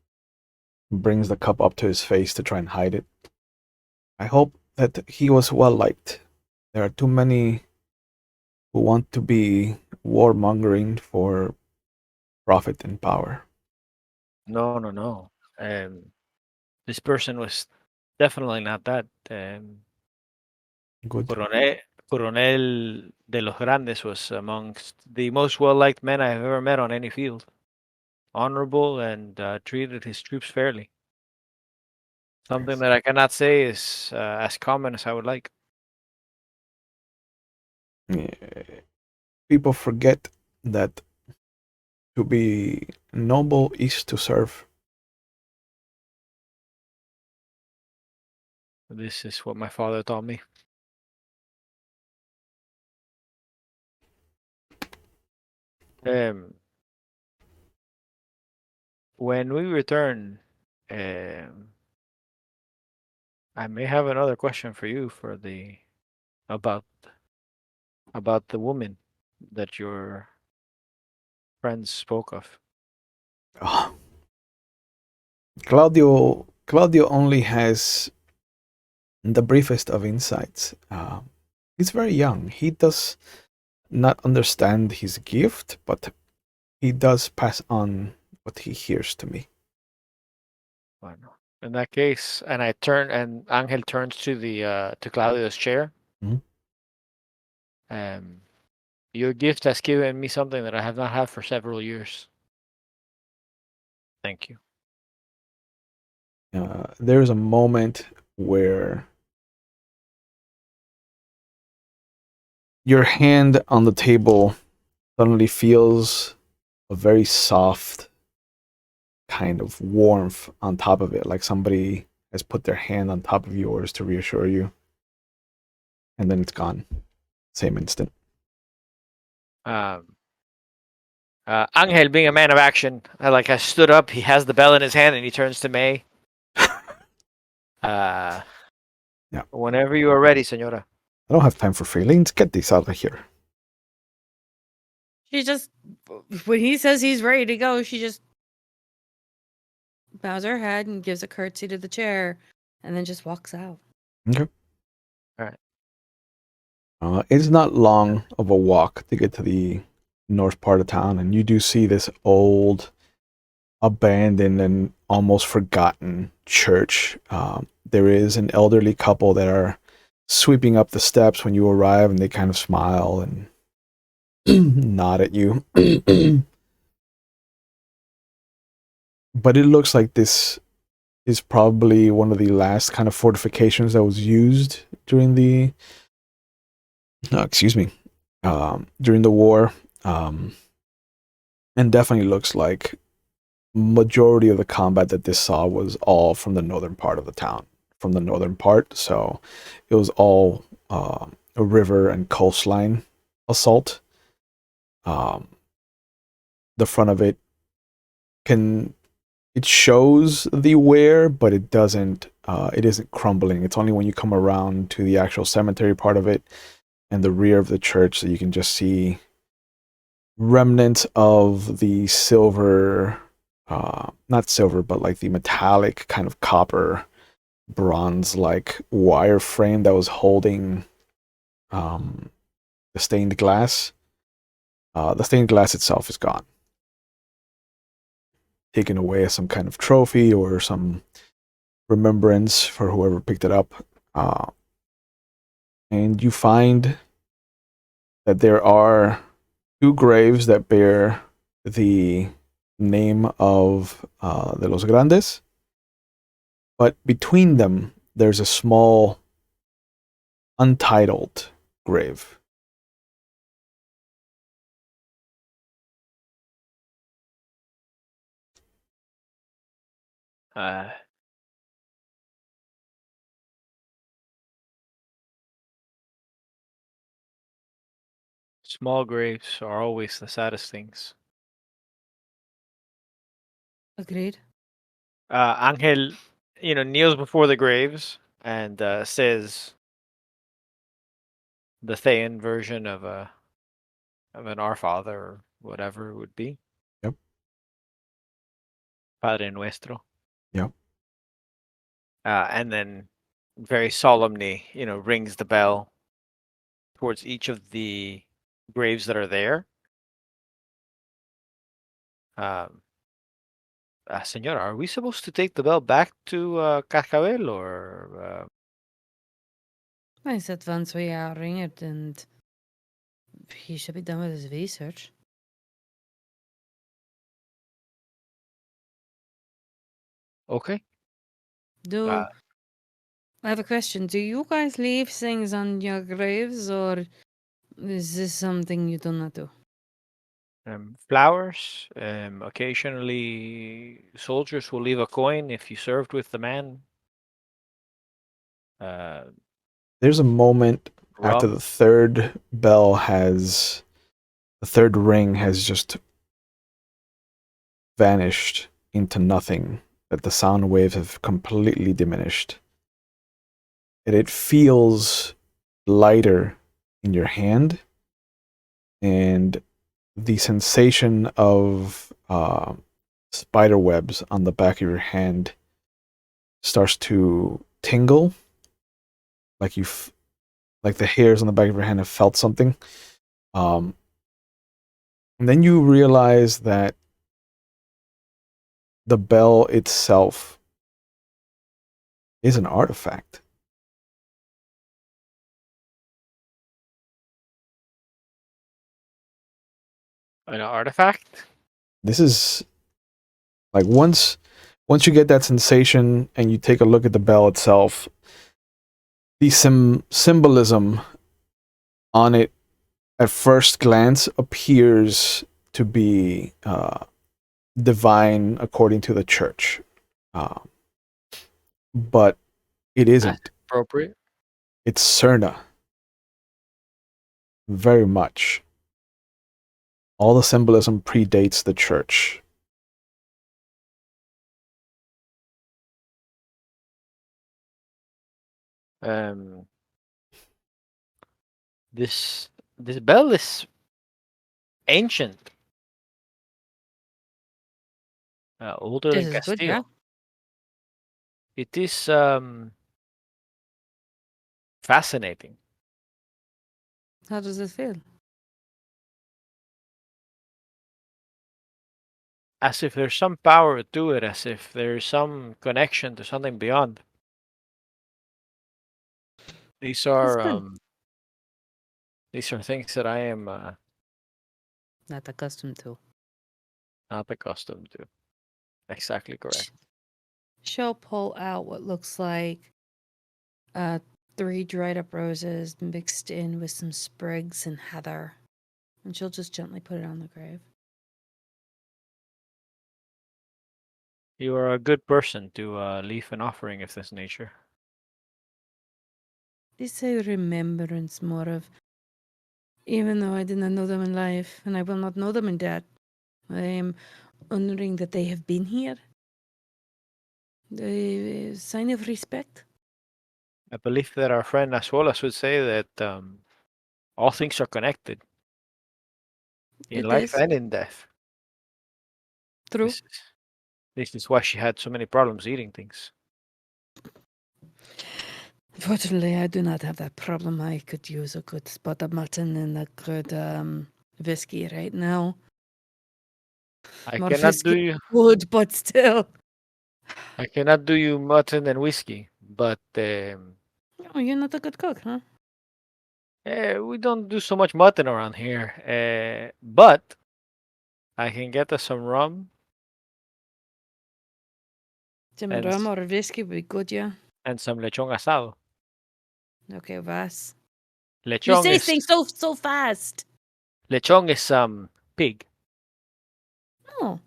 Speaker 1: brings the cup up to his face to try and hide it. I hope that he was well liked. There are too many who want to be warmongering for profit and power.
Speaker 2: No. This person was definitely not that.
Speaker 1: Good.
Speaker 2: Coronel de los Grandes was amongst the most well-liked men I have ever met on any field. Honorable and treated his troops fairly. Something
Speaker 1: Yes.
Speaker 2: that I cannot say is as common as I would like.
Speaker 1: People forget that to be noble is to serve.
Speaker 2: This is what my father taught me. Um, when we return, um, I may have another question for you for the about the woman that your friends spoke of.
Speaker 1: Ah, Claudio only has the briefest of insights. He's very young. He does not understand his gift, but he does pass on what he hears to me.
Speaker 2: Bueno. In that case, and I turn, and Angel turns to the to Claudio's chair.
Speaker 1: Mhm.
Speaker 2: Your gift has given me something that I have not had for several years. Thank you.
Speaker 1: There's a moment where your hand on the table suddenly feels a very soft kind of warmth on top of it, like somebody has put their hand on top of yours to reassure you, and then it's gone. Same instant.
Speaker 2: Um, Angel, being a man of action, I stood up. He has the bell in his hand, and he turns to May.
Speaker 1: Yeah.
Speaker 2: Whenever you are ready, Senora.
Speaker 1: I don't have time for feelings. Get this out of here.
Speaker 3: She just, when he says he's ready to go, she just bows her head and gives a curtsy to the chair and then just walks out.
Speaker 1: Okay.
Speaker 2: All right.
Speaker 1: It's not long of a walk to get to the north part of town, and you do see this old, abandoned, and almost forgotten church. There is an elderly couple that are sweeping up the steps when you arrive, and they kind of smile and nod at you. But it looks like this is probably one of the last kind of fortifications that was used during the excuse me, during the war, and definitely looks like majority of the combat that this saw was all from the northern part of the town, from the northern part. So it was all a river and coastline assault. The front of it can it shows the wear, but it doesn't. It isn't crumbling. It's only when you come around to the actual cemetery part of it and the rear of the church that you can just see remnants of the silver, not silver, but like the metallic kind of copper, bronze like wire frame that was holding the stained glass. The stained glass itself is gone, taken away as some kind of trophy or some remembrance for whoever picked it up. And you find that there are two graves that bear the name of de los Grandes, but between them there's a small untitled grave.
Speaker 2: Uh, Small graves are always the saddest things.
Speaker 3: Agreed.
Speaker 2: Angel, kneels before the graves and says the Thayan version of an Our Father or whatever it would be.
Speaker 1: Yep.
Speaker 2: Padre Nuestro.
Speaker 1: Yep.
Speaker 2: And then very solemnly, rings the bell towards each of the graves that are there. Senora, are we supposed to take the bell back to Cascabel or?
Speaker 3: I said once we ring it and he should be done with his research.
Speaker 2: Okay.
Speaker 3: I have a question. Do you guys leave things on your graves or Is this something you do not do?
Speaker 2: Flowers. Occasionally, soldiers will leave a coin if you served with the man. Uh,
Speaker 1: There's a moment after
Speaker 2: rum.
Speaker 1: the third ring has just vanished into nothing, that the sound waves have completely diminished. And it feels lighter in your hand, and the sensation of spider webs on the back of your hand starts to tingle, like like the hairs on the back of your hand have felt something. And then you realize that the bell itself is an artifact.
Speaker 2: An artifact.
Speaker 1: This is like once you get that sensation and you take a look at the bell itself, the symbolism on it at first glance appears to be divine according to the church, uh, but it
Speaker 2: That's
Speaker 1: isn't.
Speaker 2: appropriate.
Speaker 1: It's Syrne, very much. All the symbolism predates the church.
Speaker 2: Um, this bell is ancient, older
Speaker 3: This
Speaker 2: than
Speaker 3: is good, yeah.
Speaker 2: Castillo. It is fascinating.
Speaker 3: How does it feel?
Speaker 2: As if there's some power to it, as if there's some connection to something beyond. These
Speaker 3: That's
Speaker 2: are
Speaker 3: good.
Speaker 2: things that I am
Speaker 3: Not accustomed to.
Speaker 2: not accustomed to. Exactly correct.
Speaker 3: She'll pull out what looks like uh 3 dried up roses mixed in with some sprigs and heather. And she'll just gently put it on the grave.
Speaker 2: You are a good person to leave an offering of this nature.
Speaker 3: This a remembrance more of, even though I did not know them in life, and I will not know them in death, I am honoring that they have been here. A sign of respect.
Speaker 2: I believe that our friend Asuolas would say that all things are connected in
Speaker 3: It
Speaker 2: life
Speaker 3: is
Speaker 2: and in death.
Speaker 3: true.
Speaker 2: This is why she had so many problems eating things.
Speaker 3: Fortunately, I do not have that problem. I could use a good spot of mutton and a good whiskey right now.
Speaker 2: I
Speaker 3: More
Speaker 2: cannot do
Speaker 3: whiskey
Speaker 2: you
Speaker 3: good, but still.
Speaker 2: I cannot do you mutton and whiskey, but
Speaker 3: Oh, you're not a good cook, huh?
Speaker 2: we don't do so much mutton around here. But I can get us some rum
Speaker 3: Some
Speaker 2: and
Speaker 3: rum or whiskey would be good, yeah.
Speaker 2: and some lechon asado.
Speaker 3: Okay, Vas. You
Speaker 2: Lechon
Speaker 3: say
Speaker 2: is
Speaker 3: things so fast.
Speaker 2: pig.
Speaker 3: Oh.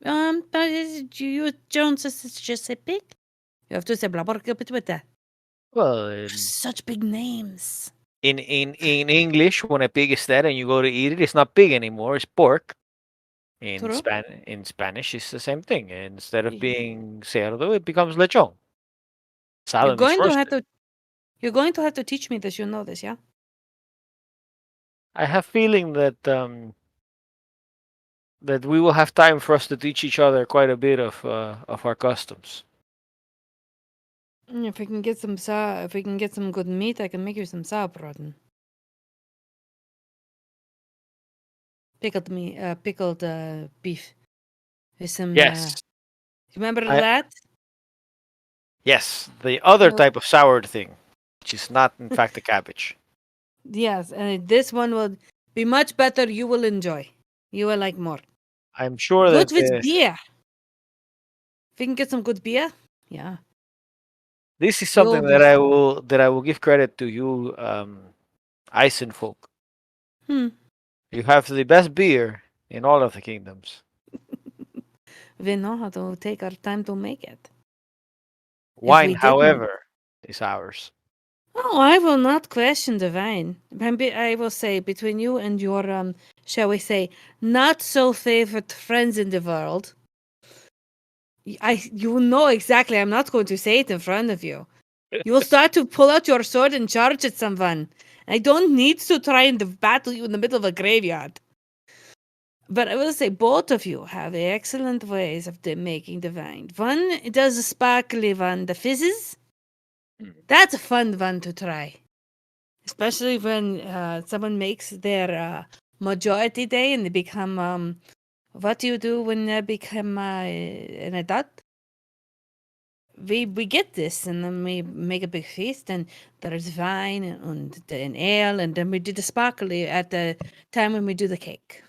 Speaker 3: But you Jones is just a pig. You have to say blah blah with that.
Speaker 2: Well,
Speaker 3: Such big names.
Speaker 2: in English, when a pig is dead and you go to eat it, it's not pig anymore. It's pork.
Speaker 3: True.
Speaker 2: In Spanish, it's the same thing. Instead of
Speaker 3: Y-
Speaker 2: being cerdo, it becomes lechon.
Speaker 3: You're
Speaker 2: Salad is
Speaker 3: going to have
Speaker 2: roasted.
Speaker 3: to you're going to have to teach me this, you know this, yeah?
Speaker 2: I have feeling that we will have time for us to teach each other quite a bit of our customs.
Speaker 3: If we can get if we can get some good meat, I can make you some sauerbraten. Pickled meat, pickled beef with some.
Speaker 2: Yes,
Speaker 3: Remember
Speaker 2: I
Speaker 3: that?
Speaker 2: yes, the other
Speaker 3: No.
Speaker 2: type of soured thing, which is not in fact a cabbage.
Speaker 3: Yes, and this one will be much better. You will enjoy. You will like more.
Speaker 2: I'm sure that
Speaker 3: Good with beer. If we can get some good beer, yeah.
Speaker 2: this is something
Speaker 3: You'll be
Speaker 2: that I will give credit to you, Eisenfolk. You have the best beer in all of the kingdoms.
Speaker 3: We know how to take our time to make it.
Speaker 2: Wine,
Speaker 3: we didn't-
Speaker 2: however, is ours.
Speaker 3: Oh, I will not question the wine. I will say between you and your, shall we say, not so favorite friends in the world. You know exactly. I'm not going to say it in front of you. You will start to pull out your sword and charge at someone. I don't need to try and battle you in the middle of a graveyard. But I will say both of you have excellent ways of making the wine. One does a sparkly one, the fizzes. That's a fun one to try. Especially when someone makes their majority day and they become, what do you do when they become an adult? We get this and then we make a big feast and there's wine and ale and then we do the sparkly at the time when we do the cake.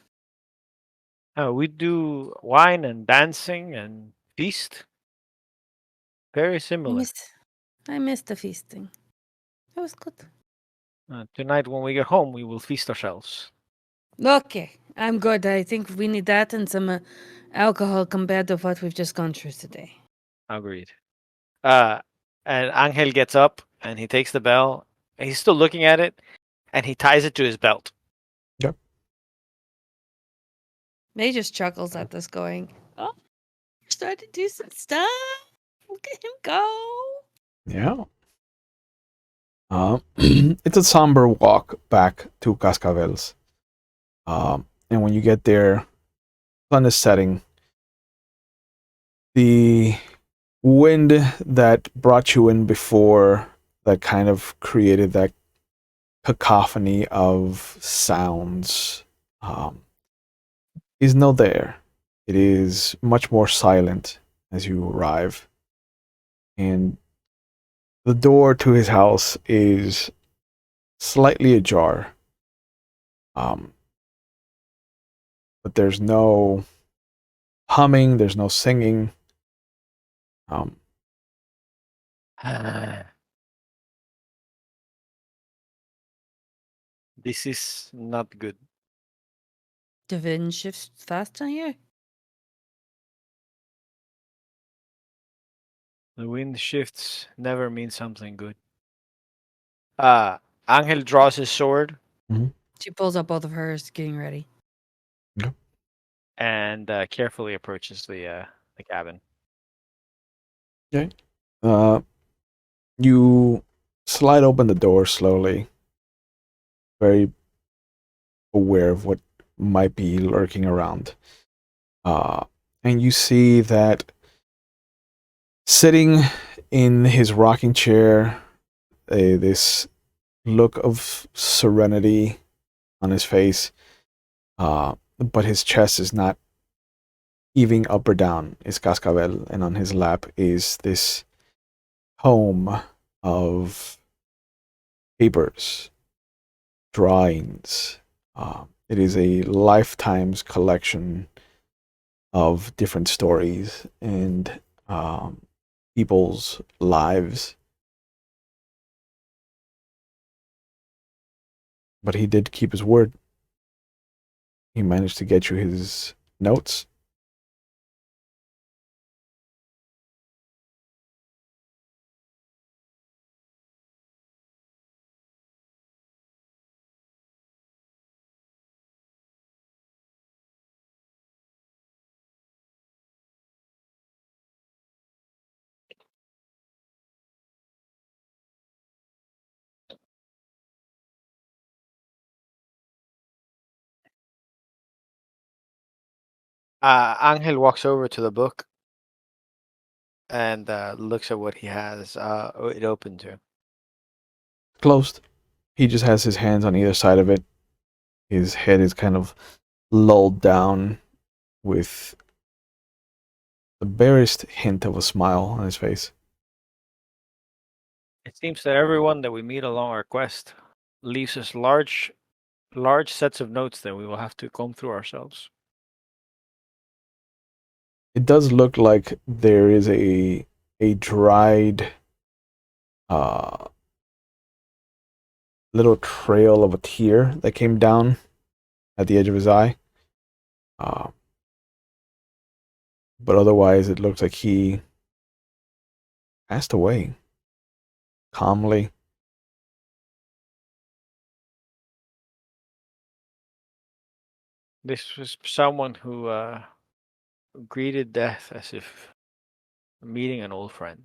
Speaker 2: We do wine and dancing and feast. Very similar.
Speaker 3: I miss the feasting. That was good.
Speaker 2: Tonight, when we get home, we will feast ourselves.
Speaker 3: Okay, I'm good. I think we need that and some alcohol compared to what we've just gone through today.
Speaker 2: Agreed. And Angel gets up and he takes the bell. And he's still looking at it, and he ties it to his belt.
Speaker 1: Yep.
Speaker 3: May just chuckles at this, going, "Oh, you're starting to do some stuff. Look at him go."
Speaker 1: Yeah. It's a somber walk back to Cascavel's. And when you get there, sun is setting. The wind that brought you in before, that kind of created that cacophony of sounds, is not there. It is much more silent as you arrive. And the door to his house is slightly ajar. But there's no humming, there's no singing.
Speaker 2: This is not good.
Speaker 3: The wind shifts fast on here.
Speaker 2: The wind shifts never means something good. Angel draws his sword
Speaker 3: She pulls up both of hers, getting ready.
Speaker 2: and carefully approaches the cabin.
Speaker 1: You slide open the door slowly, very aware of what might be lurking around. And you see that sitting in his rocking chair, this look of serenity on his face, but his chest is not heaving up or down. Is Cascabel, and on his lap is this tome of papers, drawings. It is a lifetime's collection of different stories and people's lives. But he did keep his word. He managed to get you his notes.
Speaker 2: Angel walks over to the book and looks at what he has it open to.
Speaker 1: Closed. He just has his hands on either side of it. His head is kind of lulled down with the barest hint of a smile on his face.
Speaker 2: It seems that everyone that we meet along our quest leaves us large sets of notes that we will have to comb through ourselves.
Speaker 1: It does look like there is a dried little trail of a tear that came down at the edge of his eye. But otherwise, it looks like he passed away calmly.
Speaker 2: This was someone who greeted death as if meeting an old friend.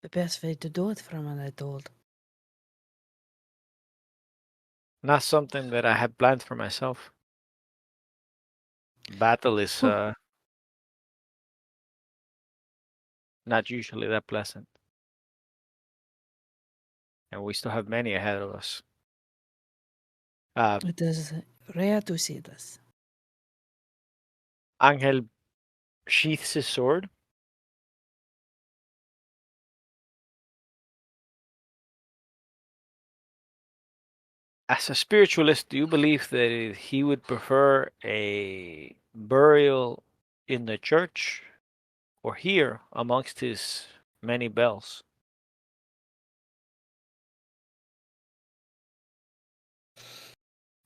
Speaker 3: The best way to do it, from what I told.
Speaker 2: Not something that I had planned for myself. Battle is not usually that pleasant. And we still have many ahead of us.
Speaker 3: It is rare to see this.
Speaker 2: Angel sheaths his sword. As a spiritualist, do you believe that he would prefer a burial in the church or here amongst his many bells?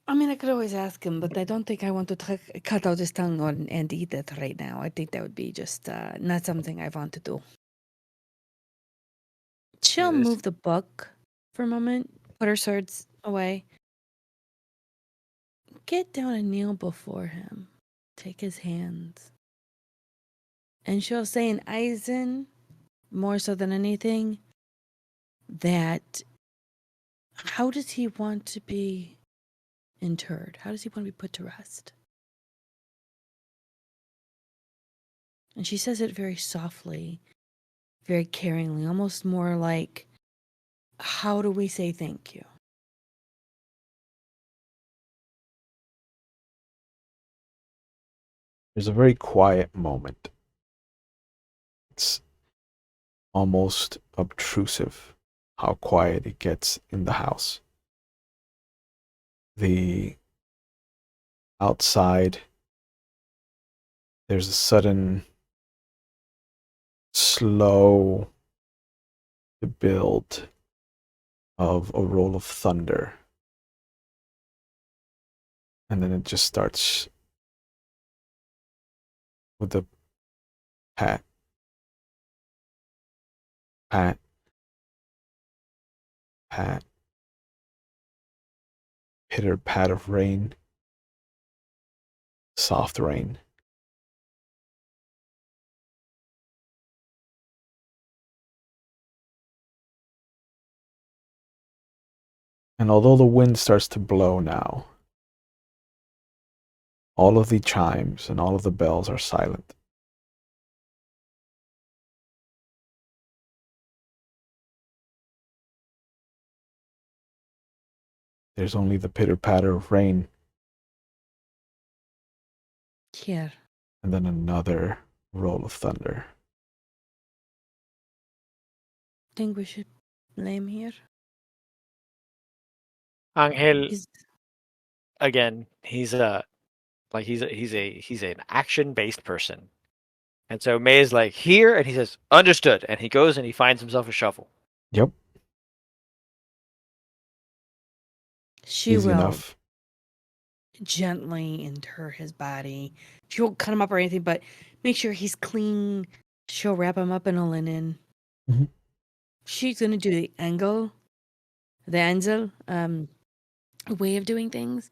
Speaker 3: I mean, I could always ask him, but I don't think I want to cut out his tongue and eat it right now. I think that would be just not something I want to do. She'll
Speaker 2: Yes.
Speaker 3: move the book for a moment, put her swords away, get down and kneel before him, take his hands. And she'll say in Eisen, more so than anything, that how does he want to be interred? How does he want to be put to rest? And she says it very softly, very caringly, almost more like, how do we say thank you?
Speaker 1: There's a very quiet moment. It's almost obtrusive how quiet it gets in the house. The outside, there's a sudden slow build of a roll of thunder. And then it just starts with the pat, pat, pat, pitter pat of rain, soft rain. And although the wind starts to blow now, all of the chimes and all of the bells are silent. There's only the pitter patter of rain,
Speaker 3: Here.
Speaker 1: and then another roll of thunder.
Speaker 3: Think we should lay him here?
Speaker 2: Angel,
Speaker 3: He's
Speaker 2: again, he's an action-based person. And so May is like, here, and he says, understood. And he goes and he finds himself a shovel.
Speaker 1: Yep,
Speaker 3: she
Speaker 1: easy
Speaker 3: will
Speaker 1: enough.
Speaker 3: gently inter his body. She won't cut him up or anything, but make sure he's clean. She'll wrap him up in a linen.
Speaker 1: Mhm.
Speaker 3: She's gonna do the Ansel way of doing things.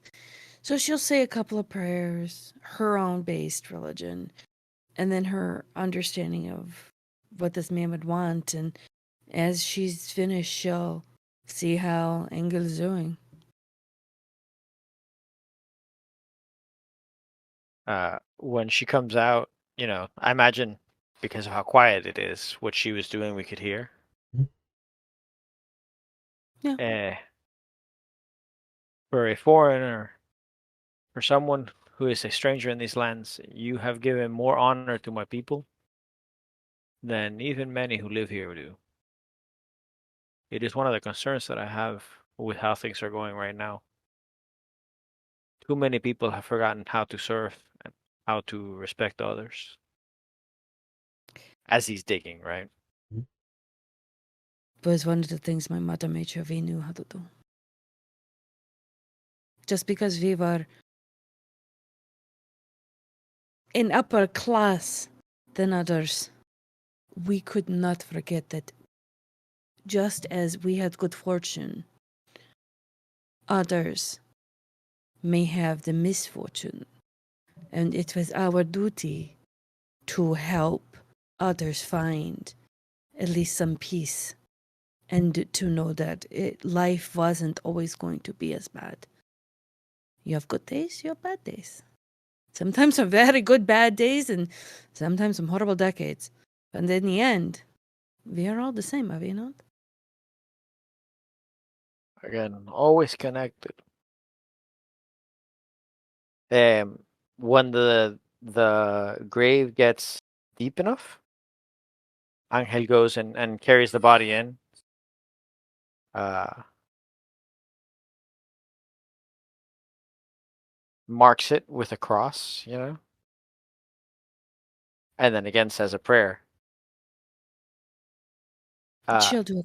Speaker 3: So she'll say a couple of prayers, her own based religion, and then her understanding of what this man would want. And as she's finished, she'll see how Engel's doing.
Speaker 2: When she comes out, I imagine because of how quiet it is, what she was doing, we could hear.
Speaker 3: Yeah.
Speaker 2: For a foreigner, for someone who is a stranger in these lands, you have given more honor to my people than even many who live here do. It is one of the concerns that I have with how things are going right now. Too many people have forgotten how to serve and how to respect others. As he's digging, right?
Speaker 3: It was one of the things my mother made sure we knew how to do. just because we were in upper class than others, we could not forget that just as we had good fortune, others may have the misfortune. And it was our duty to help others find at least some peace and to know that life wasn't always going to be as bad. You have good days, you have bad days. Sometimes some very good bad days and sometimes some horrible decades. And in the end, we are all the same, are we not?
Speaker 2: Again, always connected. When the grave gets deep enough, Angel goes and carries the body in. Marks it with a cross, and then again says a prayer.
Speaker 3: She'll do a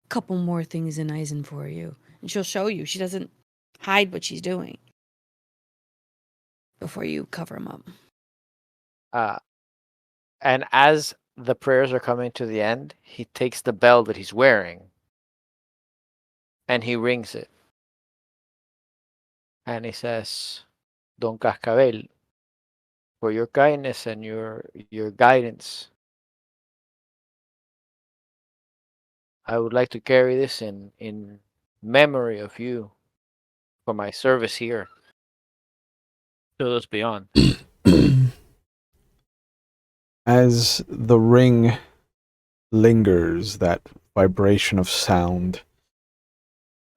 Speaker 3: couple more things in Eisen for you. And she'll show you. She doesn't hide what she's doing before you cover them up.
Speaker 2: And as the prayers are coming to the end, he takes the bell that he's wearing and he rings it. And he says, Don Cascabel, for your kindness and your guidance, I would like to carry this in memory of you for my service here to those beyond.
Speaker 1: As the ring lingers, that vibration of sound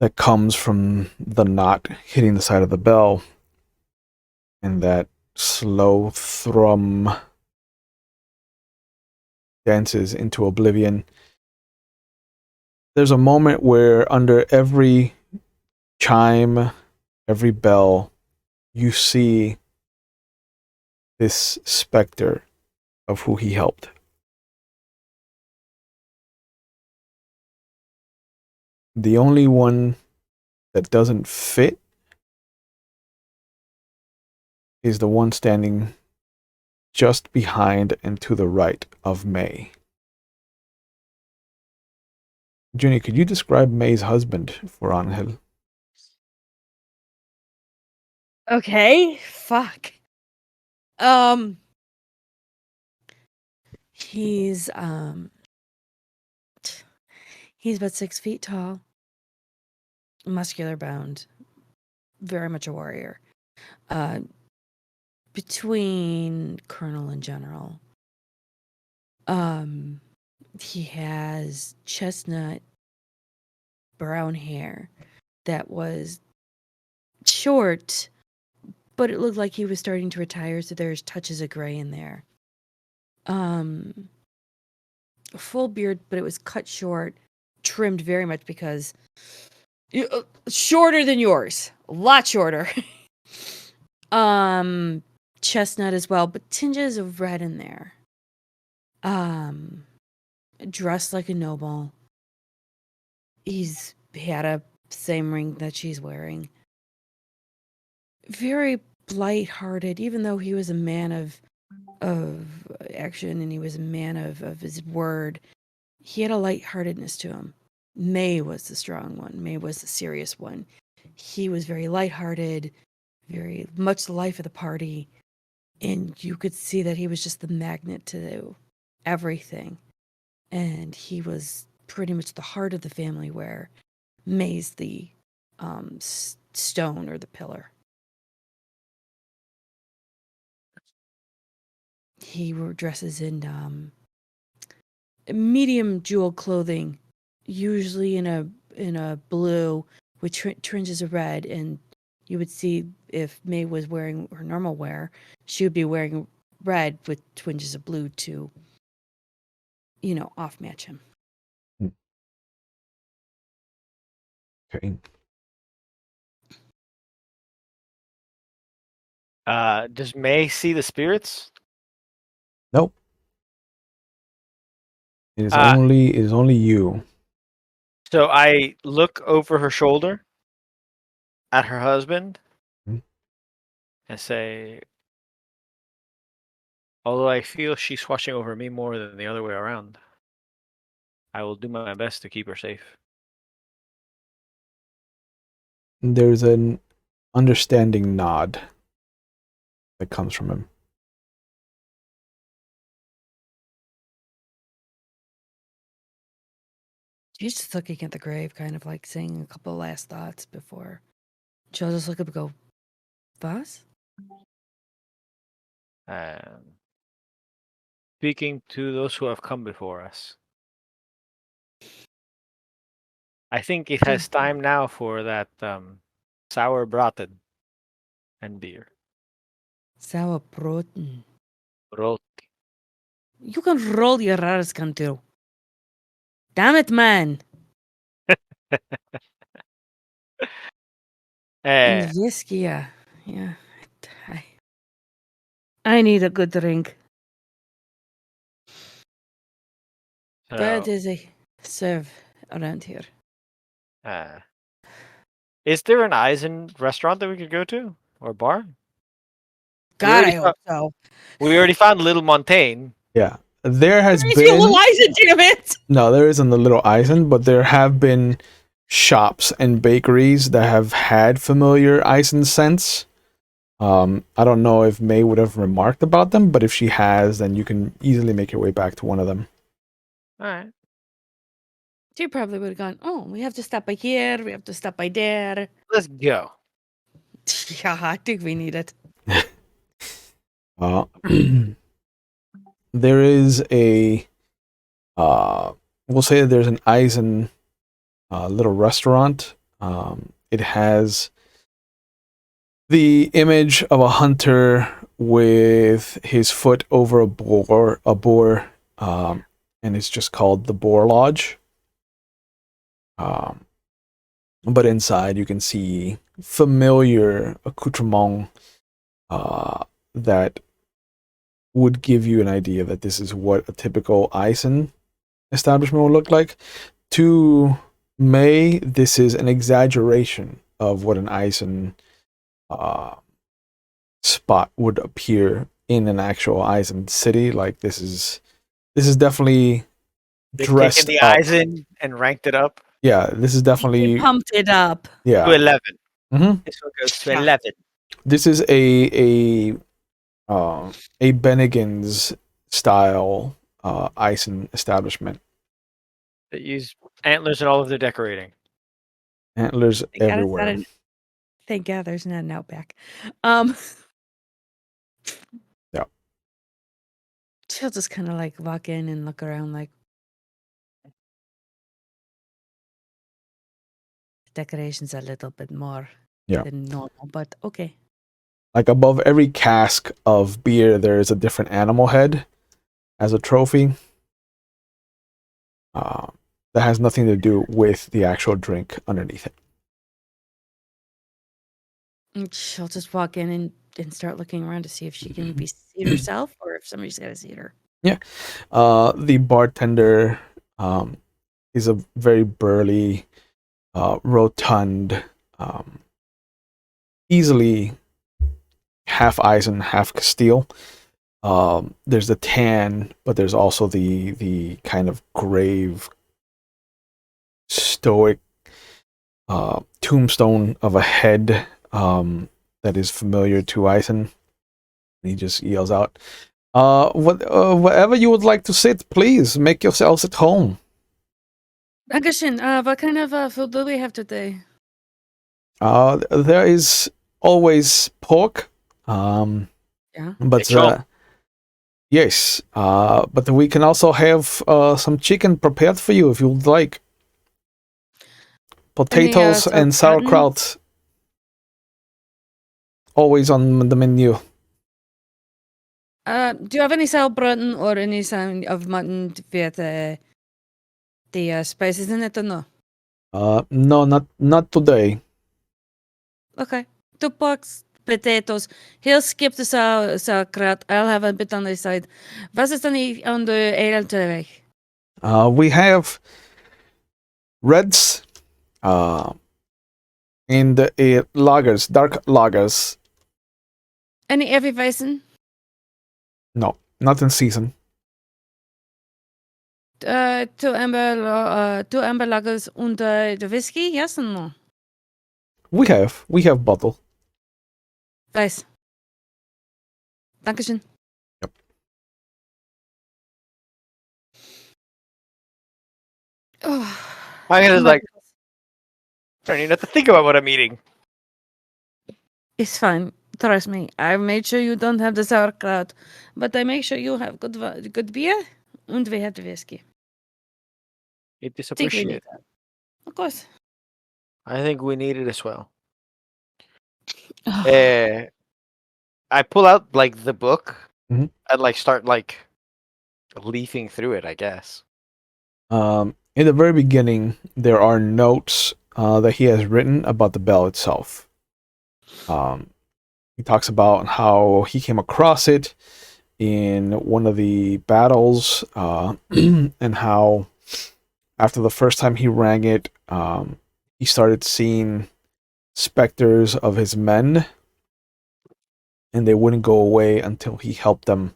Speaker 1: that comes from the knot hitting the side of the bell, and that slow thrum dances into oblivion. There's a moment where under every chime, every bell, you see this specter of who he helped. The only one that doesn't fit is the one standing just behind and to the right of May. Junie, could you describe May's husband for Angel?
Speaker 3: Okay, fuck. He's about 6 feet tall, muscular bound, very much a warrior. Between colonel and general. He has chestnut brown hair that was short, but it looked like he was starting to retire, so there's touches of gray in there. A full beard, but it was cut short, trimmed very much because shorter than yours, a lot shorter. Chestnut as well, but tinges of red in there. Dressed like a noble. He had a same ring that she's wearing. Very light-hearted, even though he was a man of action and he was a man of his word. He had a lightheartedness to him. May was the strong one. May was the serious one. He was very lighthearted, very much the life of the party, and you could see that he was just the magnet to everything. And he was pretty much the heart of the family, where May's the stone or the pillar. He dresses in medium jeweled clothing, usually in a blue with twinges of red. And you would see if May was wearing her normal wear, she would be wearing red with twinges of blue to, off match him.
Speaker 1: Okay.
Speaker 2: Does May see the spirits?
Speaker 1: Nope. It is only you.
Speaker 2: So I look over her shoulder at her husband, and say, although I feel she's watching over me more than the other way around, I will do my best to keep her safe.
Speaker 1: There's an understanding nod that comes from him.
Speaker 3: She's just looking at the grave, kind of like saying a couple last thoughts before. She'll just look up and go, "Was?"
Speaker 2: Speaking to those who have come before us, I think it has time now for that sour braten and beer.
Speaker 3: Sauerbraten.
Speaker 2: Rot.
Speaker 3: You can roll your R's, can do. Damn it, man. And whiskey, yeah. I need a good drink. Where do they serve around here?
Speaker 2: Is there an Eisen restaurant that we could go to or bar?
Speaker 3: God, I hope so.
Speaker 2: We already found Little Montaigne.
Speaker 1: Yeah. There has
Speaker 3: Where's
Speaker 1: been...
Speaker 3: your Eisen, damn it!
Speaker 1: No, there isn't the Little Eisen, but there have been shops and bakeries that have had familiar Eisen scents. I don't know if May would have remarked about them, but if she has, then you can easily make your way back to one of them.
Speaker 2: All right.
Speaker 3: She probably would have gone, oh, we have to stop by here, we have to stop by there.
Speaker 2: Let's go.
Speaker 3: Yeah, I think we need it.
Speaker 1: There is a... we'll say that there's an Eisen little restaurant. It has the image of a hunter with his foot over a boar, and it's just called the Boar Lodge. But inside you can see familiar accoutrements that would give you an idea that this is what a typical Eisen establishment would look like. To May, this is an exaggeration of what an Eisen spot would appear in an actual Eisen city. Like this is definitely dressed
Speaker 2: the
Speaker 1: up.
Speaker 2: Eisen and ranked it up.
Speaker 1: Yeah, this is definitely
Speaker 3: They pumped it up.
Speaker 1: Yeah,
Speaker 2: to 11.
Speaker 1: Mm-hmm.
Speaker 2: This one goes to 11.
Speaker 1: This is a Bennigan's style Eisen establishment.
Speaker 2: They use antlers in all of their decorating.
Speaker 1: Antlers everywhere.
Speaker 3: Thank God there's not an Outback.
Speaker 1: Yeah.
Speaker 3: She'll just kind of like walk in and look around like decorations a little bit more than normal, but okay.
Speaker 1: Like above every cask of beer, there is a different animal head as a trophy. That has nothing to do with the actual drink underneath it.
Speaker 3: And she'll just walk in and start looking around to see if she can be seat herself or if somebody's got to seat her.
Speaker 1: Yeah. The bartender is a very burly, rotund, easily half Eisen, half Castile. There's the tan, but there's also the kind of grave, stoic tombstone of a head that is familiar to Eisen. He just yells out, whatever you would like to sit, please make yourselves at home.
Speaker 3: Dankeschön. What kind of food do we have today?
Speaker 1: There is always pork. But yes, but we can also have some chicken prepared for you if you would like. Potatoes and sauerkraut. Always on the menu.
Speaker 3: Do you have any sauerbraten or any kind of mutton with the spices in it or no?
Speaker 1: No, not today.
Speaker 3: Okay. 2 box potatoes. He'll skip the sauerkraut. I'll have a bit on the side. Was is dan on the ale today?
Speaker 1: We have reds, and lagers, dark lagers.
Speaker 3: Any Effervescent?
Speaker 1: No, not in season.
Speaker 3: Two amber lagers und the whiskey, yes or no?
Speaker 1: We have bottle.
Speaker 3: Weiß. Dankeschön.
Speaker 1: Yep.
Speaker 3: Oh,
Speaker 2: I'm gonna
Speaker 3: oh my
Speaker 2: like trying not to think about what I'm eating.
Speaker 3: It's fine. Trust me. I made sure you don't have the sauerkraut, but I make sure you have good beer, and we have the whiskey.
Speaker 2: It is
Speaker 3: Think we need
Speaker 2: appreciated.
Speaker 3: that. Of course.
Speaker 2: I think we need it as well.
Speaker 3: Oh,
Speaker 2: I pull out like the book
Speaker 1: Mhm.
Speaker 2: and like start like leafing through it, I guess.
Speaker 1: In the very beginning, there are notes that he has written about the bell itself. He talks about how he came across it in one of the battles, and how after the first time he rang it, he started seeing specters of his men, and they wouldn't go away until he helped them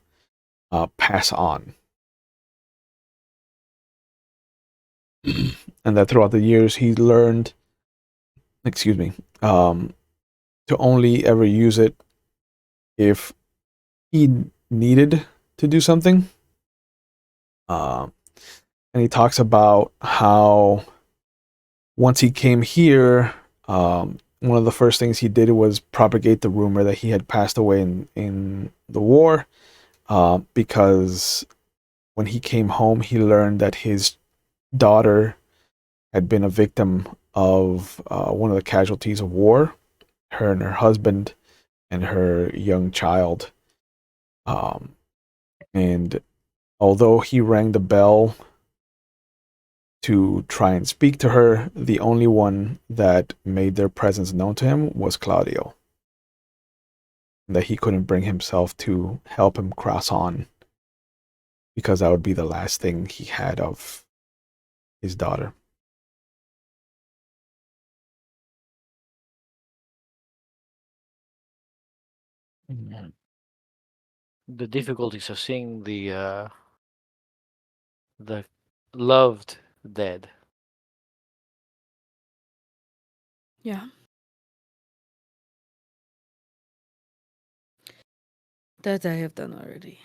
Speaker 1: pass on. And that throughout the years he learned, to only ever use it if he needed to do something. And he talks about how once he came here, one of the first things he did was propagate the rumor that he had passed away in the war, because when he came home, he learned that his daughter had been a victim of one of the casualties of war, her and her husband and her young child. And although he rang the bell to try and speak to her, the only one that made their presence known to him was Claudio. That he couldn't bring himself to help him cross on, because that would be the last thing he had of his daughter.
Speaker 2: The difficulties of seeing the loved dead.
Speaker 3: yeah. That I have done already.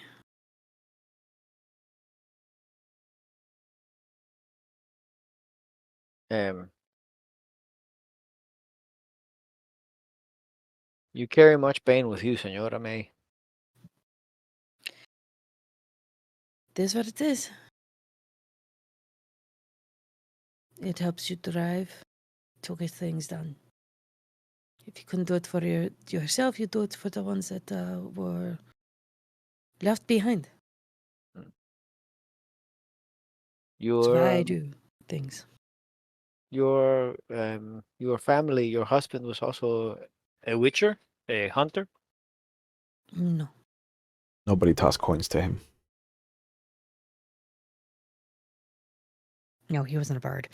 Speaker 2: You carry much pain with you, Senora May.
Speaker 3: This is what it is. It helps you drive to get things done. If you couldn't do it for yourself, you do it for the ones that were left behind. That's why I do things.
Speaker 2: Your family, your husband was also a witcher, a hunter.
Speaker 3: No.
Speaker 1: Nobody tossed coins to him.
Speaker 3: No, he wasn't a bard.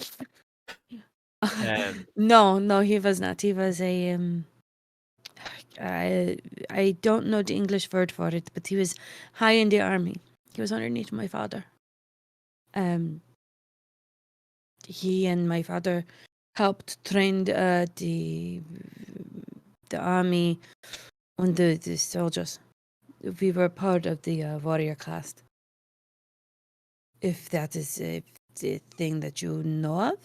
Speaker 2: Um,
Speaker 3: No, he was not. He was a I don't know the English word for it, but he was high in the army. He was underneath my father. He and my father helped train the army and the soldiers. We were part of the warrior caste. If that is the thing that you know of.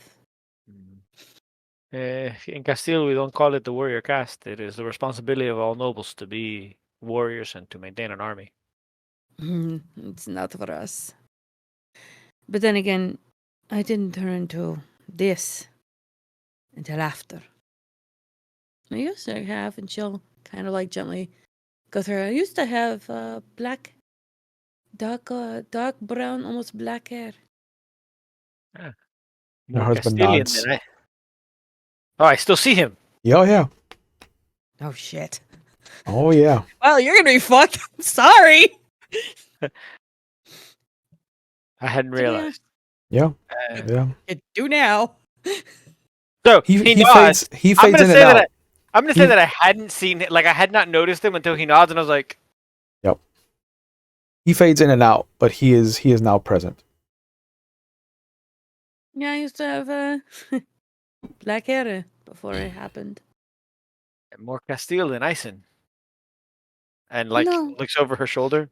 Speaker 2: in Castile, we don't call it the warrior caste. It is the responsibility of all nobles to be warriors and to maintain an army.
Speaker 3: It's not for us. But then again, I didn't turn to this until after. I used to have, and she'll kind of like gently go through. I used to have black, dark brown, almost black hair.
Speaker 1: Her
Speaker 2: More
Speaker 1: husband
Speaker 2: Castilian
Speaker 1: nods.
Speaker 2: than I. Oh, I still see him.
Speaker 1: Yeah, yeah.
Speaker 3: Oh shit.
Speaker 1: Oh, yeah.
Speaker 3: Well, you're gonna be fucked. Sorry.
Speaker 2: I hadn't realized.
Speaker 1: Yeah.
Speaker 2: Uh,
Speaker 1: Yeah.
Speaker 3: You do now.
Speaker 2: So
Speaker 1: He
Speaker 2: nods.
Speaker 1: fades
Speaker 2: I'm
Speaker 1: in
Speaker 2: gonna
Speaker 1: and
Speaker 2: say that
Speaker 1: out.
Speaker 2: I'm gonna say that I hadn't seen it, like I had not noticed him until he nods, and I was like,
Speaker 1: Yep. He fades in and out, but he is now present.
Speaker 3: Yeah, I used to have black hair before it happened.
Speaker 2: more Castile than Ison. And like
Speaker 3: No.
Speaker 2: looks over her shoulder.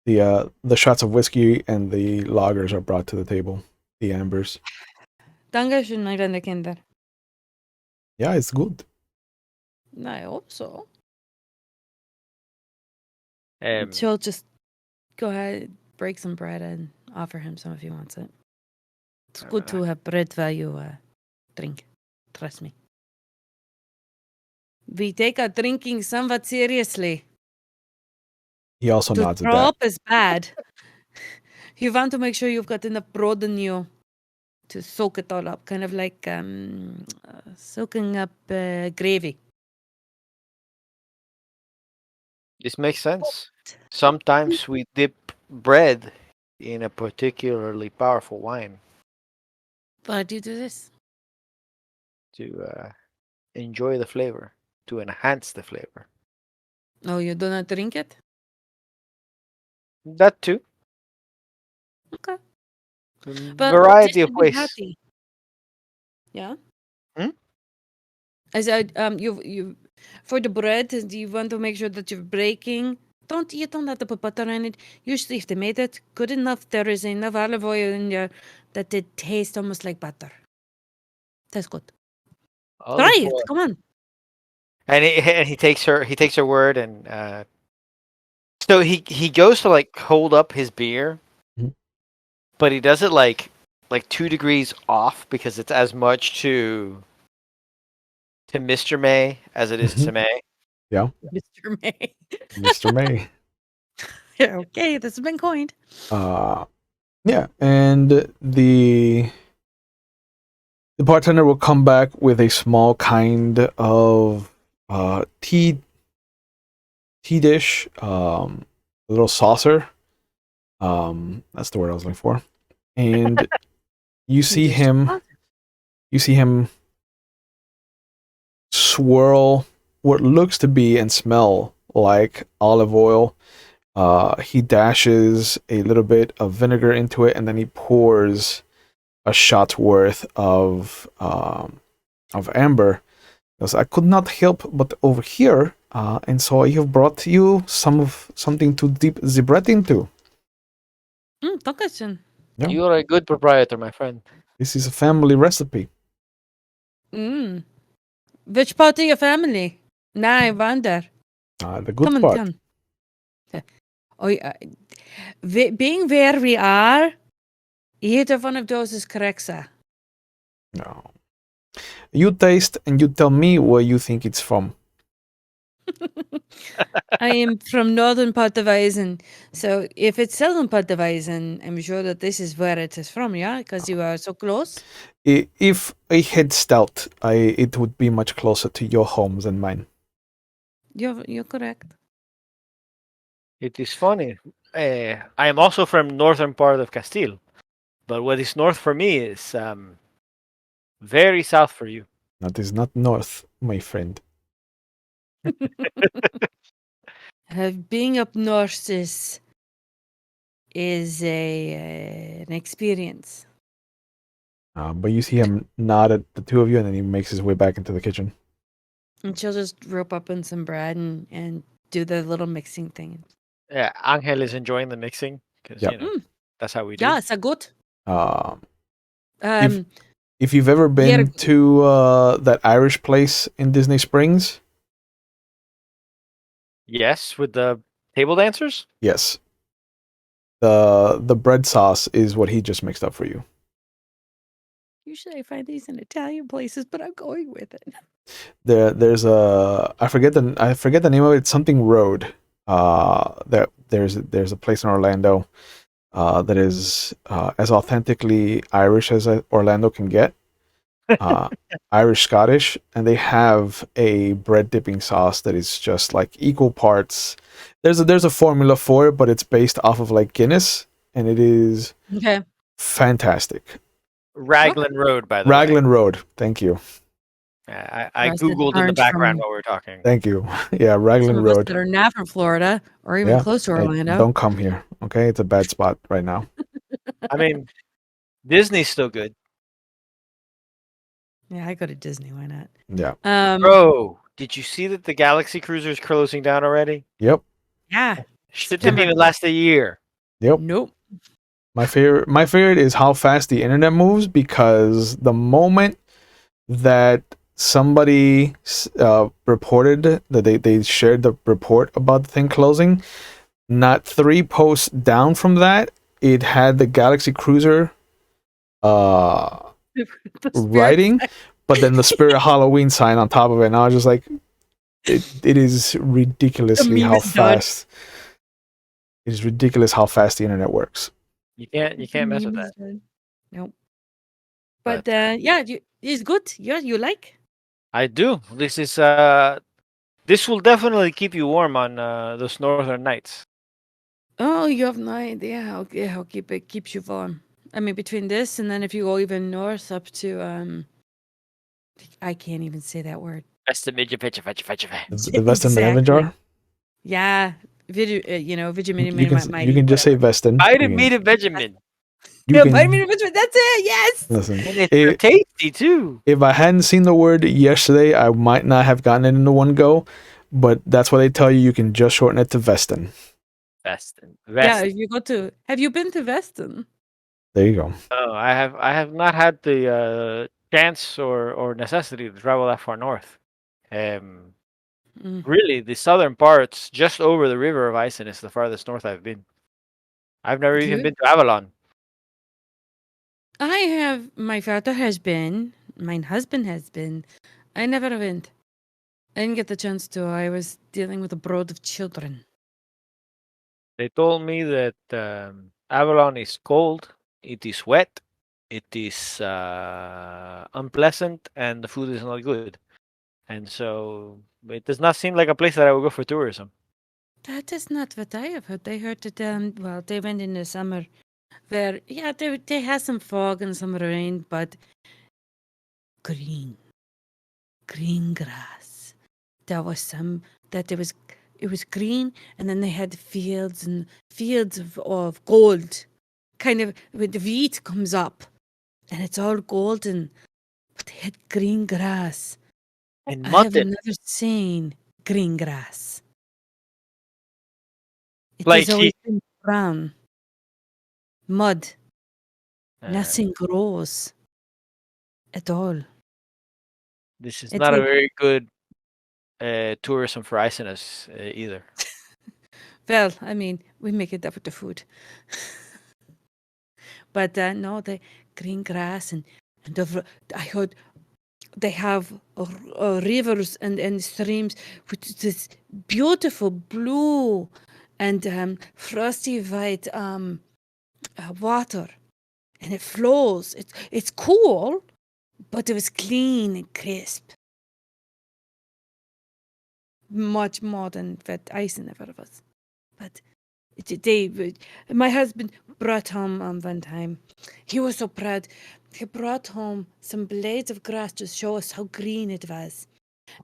Speaker 1: The shots of whiskey and the lagers are brought to the table. The ambers.
Speaker 3: Dankeschön, my kleine Kinder.
Speaker 1: Yeah, it's good.
Speaker 3: I hope so.
Speaker 2: Um,
Speaker 3: She'll just go ahead, break some bread, and offer him some if he wants it. It's good to have bread while you drink. Trust me. We take our drinking somewhat seriously.
Speaker 1: He also
Speaker 3: To
Speaker 1: nods at
Speaker 3: throw
Speaker 1: that.
Speaker 3: up is bad. You want to make sure you've got enough broad in you to soak it all up, kind of like soaking up gravy.
Speaker 2: this makes sense. Sometimes we dip bread in a particularly powerful wine
Speaker 3: Why do you do this?
Speaker 2: to enjoy the flavor, to enhance the flavor.
Speaker 3: Oh, you do not drink it?
Speaker 2: That too.
Speaker 3: Okay.
Speaker 2: But variety
Speaker 3: this
Speaker 2: of
Speaker 3: should be
Speaker 2: ways.
Speaker 3: hearty. Yeah.
Speaker 2: Hmm?
Speaker 3: I said, you for the bread, you want to make sure that you're breaking. You don't have to put butter in it. Usually, if they made it good enough, there is enough olive oil in there that it tastes almost like butter. That's good.
Speaker 2: Olive
Speaker 3: Try
Speaker 2: oil.
Speaker 3: it. Come on.
Speaker 2: And he takes her word, and so he goes to like hold up his beer,
Speaker 1: Mhm.
Speaker 2: but he does it like 2 degrees off because it's as much to Mr. May as it is to May.
Speaker 1: Yeah,
Speaker 3: Mr. May.
Speaker 1: Mr. May.
Speaker 3: Okay, that's been coined.
Speaker 1: Yeah, and the bartender will come back with a small kind of tea dish, a little saucer. That's the word I was looking for. And you see him swirl what looks to be and smell like olive oil. He dashes a little bit of vinegar into it, and then he pours a shot's worth of amber. Because I could not help but overhear, and so I have brought you something to dip the bread into.
Speaker 3: Dankeschön.
Speaker 1: Yeah.
Speaker 2: You are a good proprietor, my friend.
Speaker 1: This is a family recipe.
Speaker 3: Which part of your family? Now I wonder.
Speaker 1: The good
Speaker 3: Come on,
Speaker 1: part.
Speaker 3: come. Oh, being where we are, either one of those is correct, sir.
Speaker 1: No. You taste and you tell me where you think it's from.
Speaker 3: I am from northern part of Eisen, so if it's southern part of Eisen, I'm sure that this is where it is from, yeah? Because you are so close.
Speaker 1: If I had stout, it would be much closer to your home than mine.
Speaker 3: You're correct.
Speaker 2: It is funny. I am also from northern part of Castile, but what is north for me is very south for you.
Speaker 1: That is not north, my friend.
Speaker 3: Being up north is an experience.
Speaker 1: But you see him nod at the two of you, and then he makes his way back into the kitchen.
Speaker 3: And she'll just rope up in some bread and do the little mixing thing.
Speaker 2: Yeah, Angel is enjoying the mixing because
Speaker 1: Yep.
Speaker 2: that's how we do.
Speaker 3: Yeah, it's a good.
Speaker 1: If you've ever been to that Irish place in Disney Springs,
Speaker 2: Yes, with the table dancers.
Speaker 1: yes, the bread sauce is what he just mixed up for you.
Speaker 3: Usually I find these in Italian places, but I'm going with it.
Speaker 1: There's a I forget the name of it. It's something road. There's a place in Orlando that is as authentically Irish as Orlando can get. Irish Scottish, and they have a bread dipping sauce that is just like equal parts. There's a formula for it, but it's based off of like Guinness, and it is fantastic.
Speaker 2: Raglan Road, by the way.
Speaker 1: Raglan Road, thank you.
Speaker 2: I
Speaker 3: Us that
Speaker 2: googled in the
Speaker 3: aren't
Speaker 2: background
Speaker 3: from
Speaker 2: while we were talking.
Speaker 1: Thank you. Yeah,
Speaker 3: some
Speaker 1: Raglan
Speaker 3: of us
Speaker 1: Road.
Speaker 3: that are not from Florida or even
Speaker 1: Yeah.
Speaker 3: close to
Speaker 1: Hey,
Speaker 3: Orlando.
Speaker 1: don't come here, okay? It's a bad spot right now.
Speaker 2: I mean, Disney's still good,
Speaker 3: Yeah, I go to Disney. Why not?
Speaker 1: Yeah.
Speaker 2: bro. Did you see that the Galaxy Cruiser is closing down already?
Speaker 1: Yep.
Speaker 3: Yeah.
Speaker 2: Shit didn't
Speaker 3: September.
Speaker 2: even last a year.
Speaker 1: Yep.
Speaker 3: Nope.
Speaker 1: My favorite is how fast the internet moves, because the moment that somebody reported that they shared the report about the thing closing, not 3 posts down from that, it had the Galaxy Cruiser
Speaker 3: The spirit
Speaker 1: writing,
Speaker 3: side.
Speaker 1: but then the Spirit Halloween sign on top of it. And I was just like, it is ridiculously
Speaker 3: meme
Speaker 1: how
Speaker 3: is done.
Speaker 1: fast. It is ridiculous how fast the internet works.
Speaker 2: You can't mess with that.
Speaker 3: Nope.
Speaker 2: But
Speaker 3: But yeah, it's good. Yeah, you like?
Speaker 2: I do. This will definitely keep you warm on those northern nights.
Speaker 3: Oh, you have no idea how it keeps you warm. I mean, between this and then if you go even north up to I can't even say that word.
Speaker 1: The Western
Speaker 3: Exactly.
Speaker 1: Avenger.
Speaker 3: Yeah, Vitamin
Speaker 1: You can just say Weston.
Speaker 2: Vitamin Benjamin.
Speaker 1: You
Speaker 3: Yeah,
Speaker 1: can
Speaker 3: vitamin Benjamin. That's it. Yes.
Speaker 1: listen.
Speaker 2: And it's tasty too.
Speaker 1: If I hadn't seen the word yesterday, I might not have gotten it into one go. But that's why they tell you can just shorten it to Weston.
Speaker 2: Weston.
Speaker 3: Yeah, if you go to. Have you been to Weston?
Speaker 1: There you go.
Speaker 2: Oh, I have not had the chance or necessity to travel that far north.
Speaker 3: Mm.
Speaker 2: Really, the southern parts, just over the river of Ison, is the farthest north I've been. I've never even
Speaker 3: Good.
Speaker 2: been to Avalon.
Speaker 3: I have. My father has been. My husband has been. I never went. I didn't get the chance to. I was dealing with a brood of children.
Speaker 2: They told me that Avalon is cold, it is wet, it is unpleasant, and the food is not good. And so it does not seem like a place that I would go for tourism.
Speaker 3: That is not what I have heard. I heard that well, they went in the summer where they had some fog and some rain, but green grass. There was some that it was green, and then they had fields and fields of gold, kind of when the wheat comes up, and it's all golden, but they had green grass.
Speaker 2: And
Speaker 3: I have
Speaker 2: mutton,
Speaker 3: never seen green grass. It
Speaker 2: like
Speaker 3: has always been brown, mud.
Speaker 2: uh,
Speaker 3: Nothing grows at all.
Speaker 2: this is
Speaker 3: It's
Speaker 2: not a
Speaker 3: like
Speaker 2: very good tourism for Isinus either.
Speaker 3: well, I mean, we make it up with the food. But no, the green grass and I heard they have rivers and streams with this beautiful blue and frosty white water, and it flows. It's cool, but it was clean and crisp. Much more than what ice ever was. But my husband brought home one time. He was so proud. He brought home some blades of grass to show us how green it was.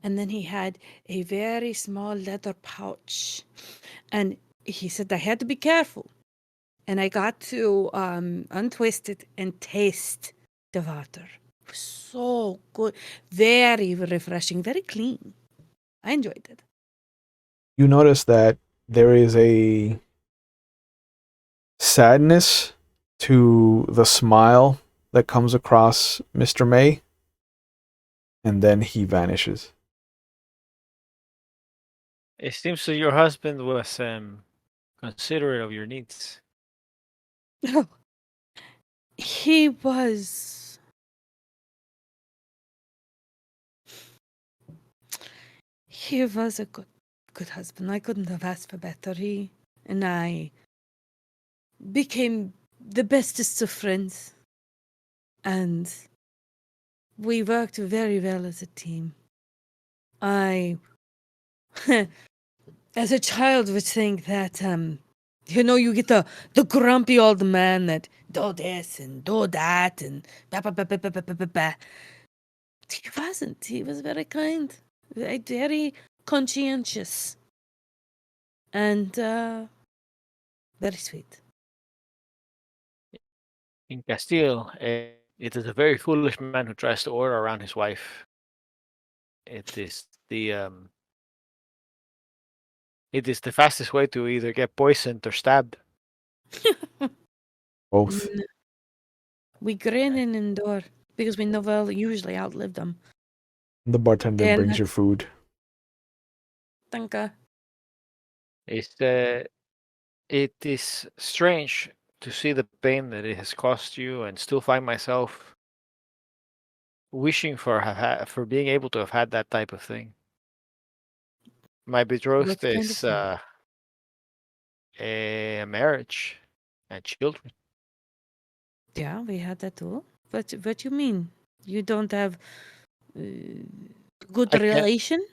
Speaker 3: And then he had a very small leather pouch. And he said I had to be careful. And I got to untwist it and taste the water. It was so good. Very refreshing, very clean. I enjoyed it.
Speaker 1: You notice that there is a sadness to the smile that comes across Mr. May, and then he vanishes.
Speaker 2: It seems that your husband was considerate of your needs.
Speaker 3: Oh, he was. He was a good husband. I couldn't have asked for better. He and I became the bestest of friends, and we worked very well as a team. I, as a child, would think that you get the grumpy old man that do this and do that and ba ba ba ba ba ba ba ba. He wasn't. He was very kind, very conscientious, and very sweet.
Speaker 2: In Castile, it is a very foolish man who tries to order around his wife. It is the fastest way to either get poisoned or stabbed.
Speaker 1: Both.
Speaker 3: Mm, we grin and endure because we never usually outlive them.
Speaker 1: The bartender
Speaker 3: And
Speaker 1: brings your food.
Speaker 3: Danke.
Speaker 2: It is strange to see the pain that it has cost you, and still find myself wishing for being able to have had that type of thing. My
Speaker 3: What
Speaker 2: betrothed
Speaker 3: kind of
Speaker 2: is
Speaker 3: thing?
Speaker 2: a marriage and children.
Speaker 3: Yeah, we had that too. What you mean? You don't have uh, good
Speaker 2: I can't.
Speaker 3: relation?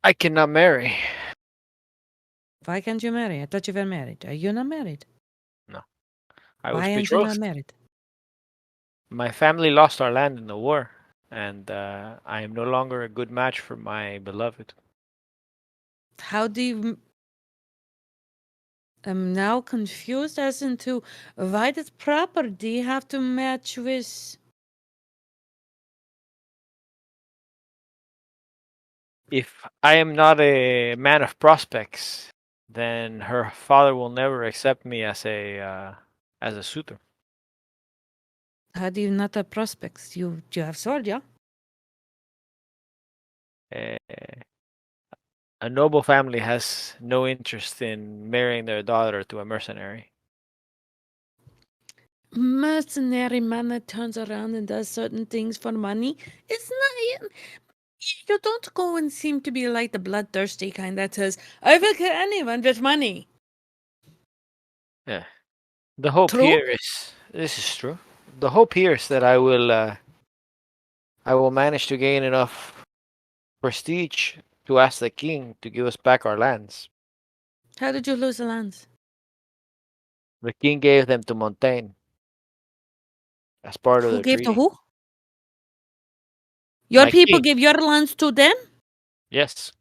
Speaker 2: I cannot marry.
Speaker 3: Why can't you marry? I thought you were married. Are you not married?
Speaker 2: No, I was
Speaker 3: Why aren't you not
Speaker 2: betrothed.
Speaker 3: married?
Speaker 2: My family lost our land in the war, and I am no longer a good match for my beloved.
Speaker 3: How do you? I'm now confused as into why did property have to match with.
Speaker 2: If I am not a man of prospects, then her father will never accept me as a suitor.
Speaker 3: How do you not have prospects? You have sword, yeah?
Speaker 2: Uh, a noble family has no interest in marrying their daughter to a mercenary.
Speaker 3: Mercenary man that turns around and does certain things for money. It's not. You don't go and seem to be like the bloodthirsty kind that says, "I will kill anyone with money."
Speaker 2: Yeah. The hope
Speaker 3: True?
Speaker 2: here is this is true. The hope here is that I will manage to gain enough prestige to ask the king to give us back our lands.
Speaker 3: How did you lose the lands?
Speaker 2: The king gave them to Montaigne as part of
Speaker 3: Who
Speaker 2: the
Speaker 3: gave to
Speaker 2: treaty.
Speaker 3: who? Your
Speaker 2: My
Speaker 3: people
Speaker 2: king,
Speaker 3: give your lands to them?
Speaker 2: yes,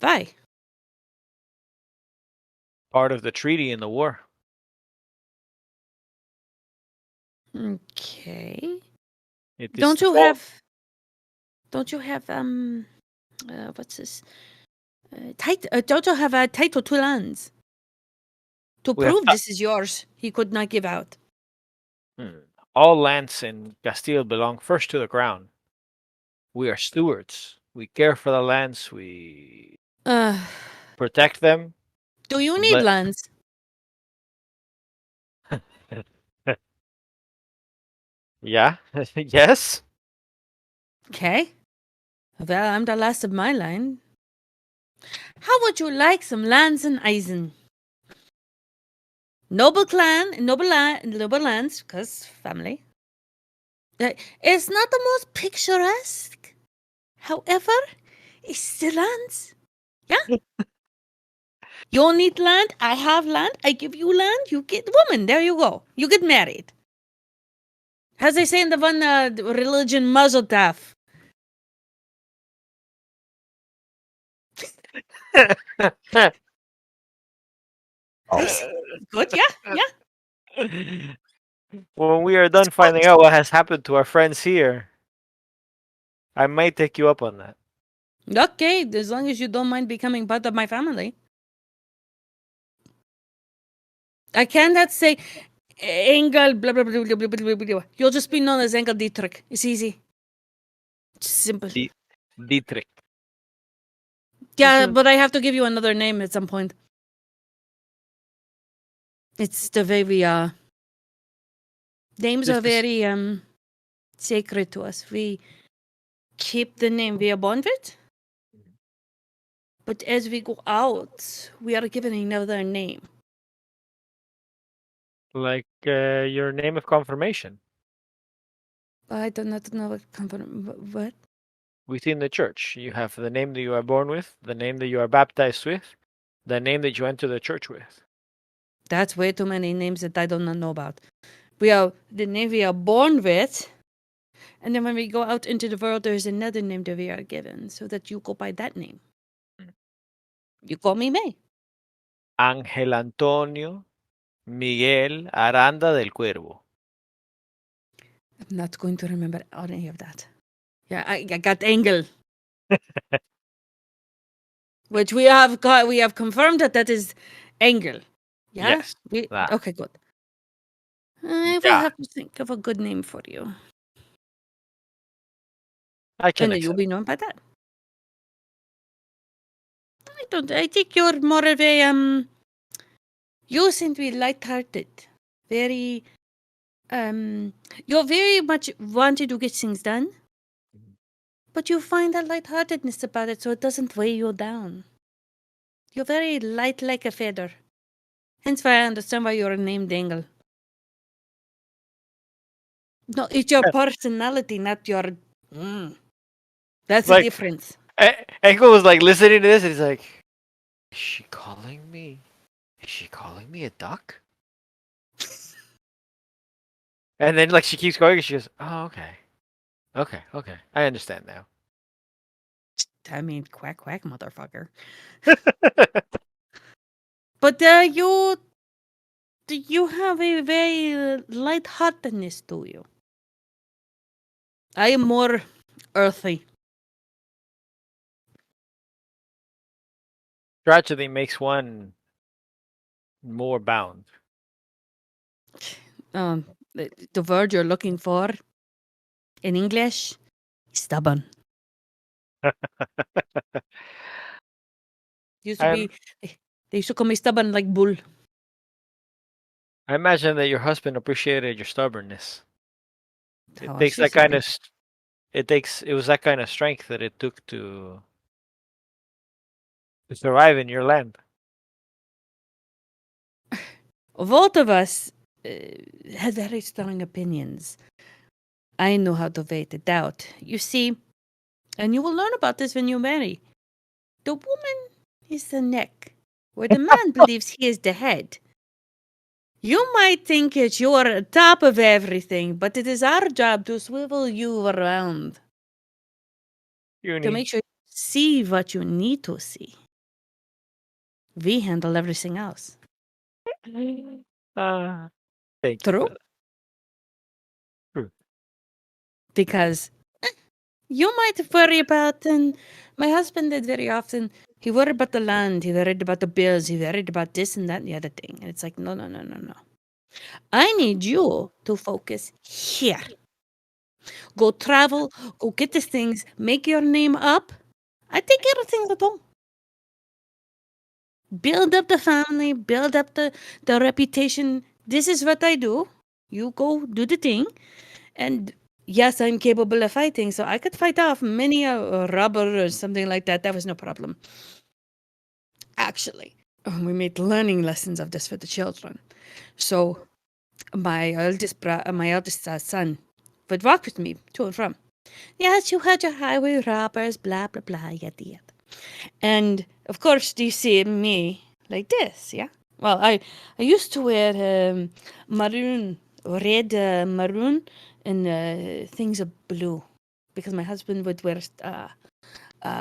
Speaker 3: Why?
Speaker 2: part of the treaty in the war.
Speaker 3: Okay.
Speaker 2: It is
Speaker 3: Don't
Speaker 2: the
Speaker 3: you
Speaker 2: fault.
Speaker 3: have? Don't you have what's this? Don't you have a title to lands to
Speaker 2: We have
Speaker 3: prove this is yours? He could not give out.
Speaker 2: all lands in Castile belong first to the crown. We are stewards. We care for the lands. We
Speaker 3: Uh,
Speaker 2: protect them.
Speaker 3: do you need
Speaker 2: But
Speaker 3: lands?
Speaker 2: yeah, yes.
Speaker 3: Okay. Well, I'm the last of my line. How would you like some lands in Eisen? Noble clan, noble lands, because family. It's not the most picturesque. However, it's still lands. Yeah? You need land, I have land, I give you land, you get woman. There you go. You get married. As they say in the one religion, Mazel Tov. I see. Good, yeah, yeah.
Speaker 2: When we are done finding out what has happened to our friends here, I might take you up on that.
Speaker 3: Okay, as long as you don't mind becoming part of my family. I cannot say Engel, blah, blah, blah, blah, blah, blah, blah, blah. You'll just be known as Engel Dietrich. It's easy. It's simple.
Speaker 2: Dietrich.
Speaker 3: Yeah, but I have to give you another name at some point. It's the way we names
Speaker 2: This
Speaker 3: are
Speaker 2: is
Speaker 3: very sacred to us. We keep the name we are born with, but as we go out, we are given another name.
Speaker 2: like your name of confirmation
Speaker 3: I do not know what.
Speaker 2: within the church. You have the name that you are born with, the name that you are baptized with, the name that you enter the church with.
Speaker 3: That's way too many names that I do not know about. We are the name we are born with. And then when we go out into the world, there's another name that we are given so that you go by that name. You call me May.
Speaker 2: Ángel Antonio Miguel Aranda del Cuervo.
Speaker 3: I'm not going to remember any of that. Yeah, I got Engel. Which we have confirmed that is Engel. Yeah?
Speaker 2: Yes. That.
Speaker 3: Okay, good. I will
Speaker 2: Yeah.
Speaker 3: have to think of a good name for you.
Speaker 2: I can
Speaker 3: And then you'll
Speaker 2: accept.
Speaker 3: be known by that. I think you're more of a you seem to be light-hearted. Very you're very much wanting to get things done. But you find a lightheartedness about it so it doesn't weigh you down. You're very light like a feather. Hence why I understand why you're named Engel. No, it's your personality, not your. That's the
Speaker 2: Like-
Speaker 3: difference.
Speaker 2: Echo was like listening to this and he's like, is she calling me? Is she calling me a duck? And then like she keeps going and she goes, oh, okay. Okay. I understand now.
Speaker 3: I mean, quack, quack, motherfucker. But you have a very lightheartedness to you. I am more earthy.
Speaker 2: Tragedy makes one more bound.
Speaker 3: The word you're looking for in English, stubborn. Used to be, they used to call me stubborn like bull.
Speaker 2: I imagine that your husband appreciated your stubbornness. It
Speaker 3: How
Speaker 2: takes
Speaker 3: else
Speaker 2: that
Speaker 3: is
Speaker 2: kind
Speaker 3: it?
Speaker 2: of. It was that kind of strength that it took to survive in your land.
Speaker 3: Both of us had very strong opinions. I know how to wait it out. You see, and you will learn about this when you marry. The woman is the neck, where the man believes he is the head. You might think that you are on top of everything, but it is our job to swivel you around to make sure you see what you need to see. We handle everything else.
Speaker 2: Thank you.
Speaker 3: True.
Speaker 2: True.
Speaker 3: Because you might worry about, and my husband did very often, he worried about the land, he worried about the bills, he worried about this and that and the other thing. And it's like, no. I need you to focus here. Go travel, go get these things, make your name up. I take care of things at home. Build up the family, build up the reputation. This is what I do. You go do the thing. And yes, I'm capable of fighting, so I could fight off many a robber or something like that. That was no problem. Actually, we made learning lessons of this for the children. So my eldest son would walk with me to and from. Yes, you had your highway robbers, blah blah blah, yada yada. And of course, you see me like this, yeah. Well, I used to wear maroon, red maroon, and things of blue, because my husband would wear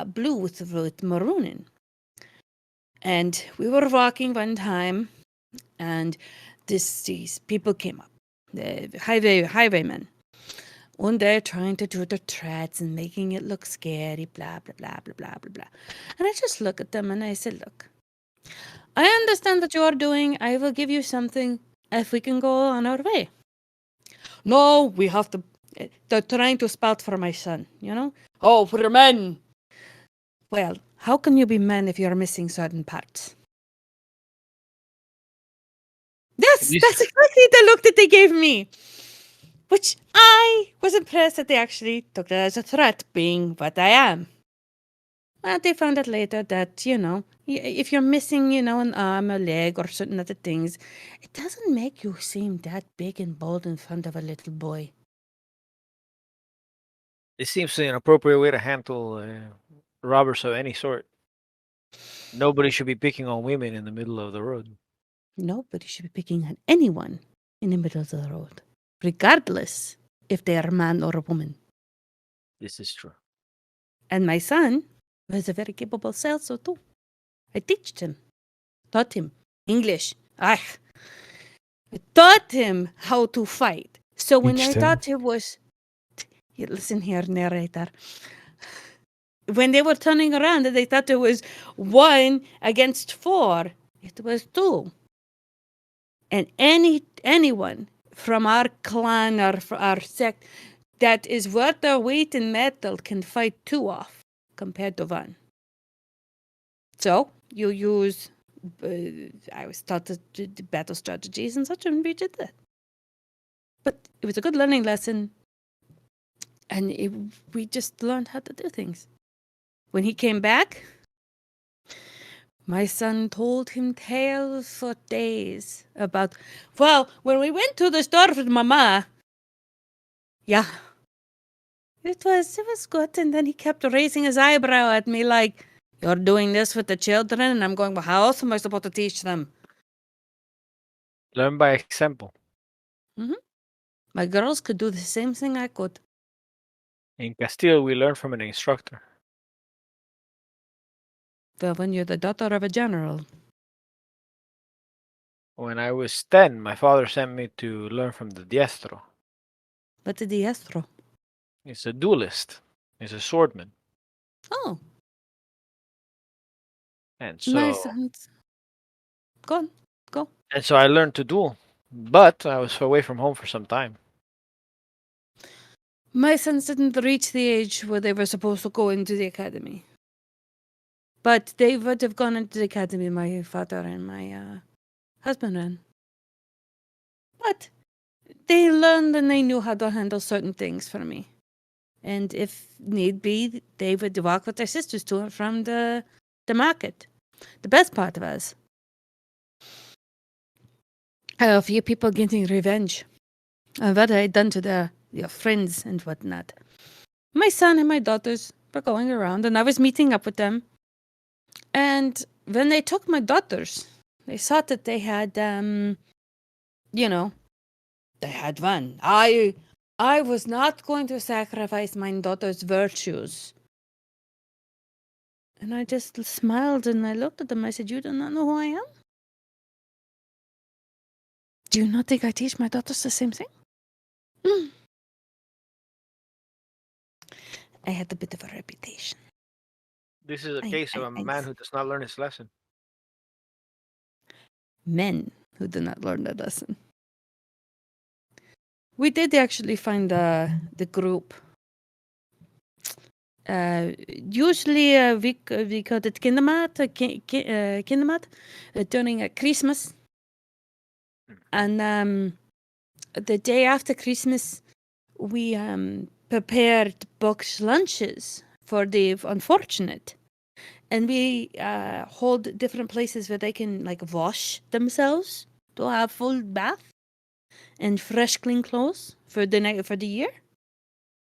Speaker 3: blue with maroon in. And we were walking one time, and these people came up, the highwaymen, and they're trying to do the threats and making it look scary, blah blah blah blah blah blah blah. And I just look at them and I said, "Look, I understand what you are doing. I will give you something if we can go on our way." No, we have to. They're trying to spout for my son, you know? Oh, for men. Well, how can you be men if you're missing certain parts? Yes, that's exactly the look that they gave me. Which I was impressed that they actually took that as a threat, being what I am. Well, they found out later that, if you're missing, an arm, a leg, or certain other things, it doesn't make you seem that big and bold in front of a little boy.
Speaker 2: It seems an appropriate way to handle robbers of any sort. Nobody should be picking on women in the middle of the road.
Speaker 3: Nobody should be picking on anyone in the middle of the road, regardless if they are a man or a woman.
Speaker 2: This is true.
Speaker 3: And my son was a very capable salesman too. I taught him English. I taught him how to fight. So when I
Speaker 1: Teached him.
Speaker 3: thought it was, listen here, narrator. When they were turning around, they thought it was 1 against 4. It was 2. And anyone from our clan or our sect that is worth their weight in metal can fight 2 off compared to 1. So you use, I was taught the battle strategies and such, and we did that. But it was a good learning lesson, and we just learned how to do things. When he came back, my son told him tales for days about, well, when we went to the store with Mama, yeah, it was good. And then he kept raising his eyebrow at me like, you're doing this with the children? And I'm going, well, how else am I supposed to teach them?
Speaker 2: Learn by example.
Speaker 3: My girls could do the same thing I could.
Speaker 2: In Castile, we learn from an instructor.
Speaker 3: Well, when you're the daughter of a general.
Speaker 2: When I was 10, my father sent me to learn from the diestro.
Speaker 3: What's a diestro?
Speaker 2: He's a duelist. He's a swordman.
Speaker 3: Oh,
Speaker 2: And
Speaker 3: my
Speaker 2: so,
Speaker 3: sons. Go on, go.
Speaker 2: and so I learned to duel. But I was away from home for some time.
Speaker 3: My sons didn't reach the age where they were supposed to go into the academy. But they would have gone into the academy, my father and my husband ran. But they learned and they knew how to handle certain things for me. And if need be, they would walk with their sisters to and from the market. The best part was a few people getting revenge on what I had done to their friends and whatnot. My son and my daughters were going around, and I was meeting up with them. And when they took my daughters, they thought that they had, they had one. I was not going to sacrifice my daughter's virtues. And I just smiled and I looked at them. I said, you do not know who I am? Do you not think I teach my daughters the same thing? I had a bit of a reputation.
Speaker 2: This is a case of a man who does not learn his lesson.
Speaker 3: Men who do not learn the lesson. We did actually find the group. Usually we called it Kindermat during Christmas. And the day after Christmas, we prepared box lunches for the unfortunate. And we hold different places where they can like wash themselves to have full bath and fresh clean clothes for the year.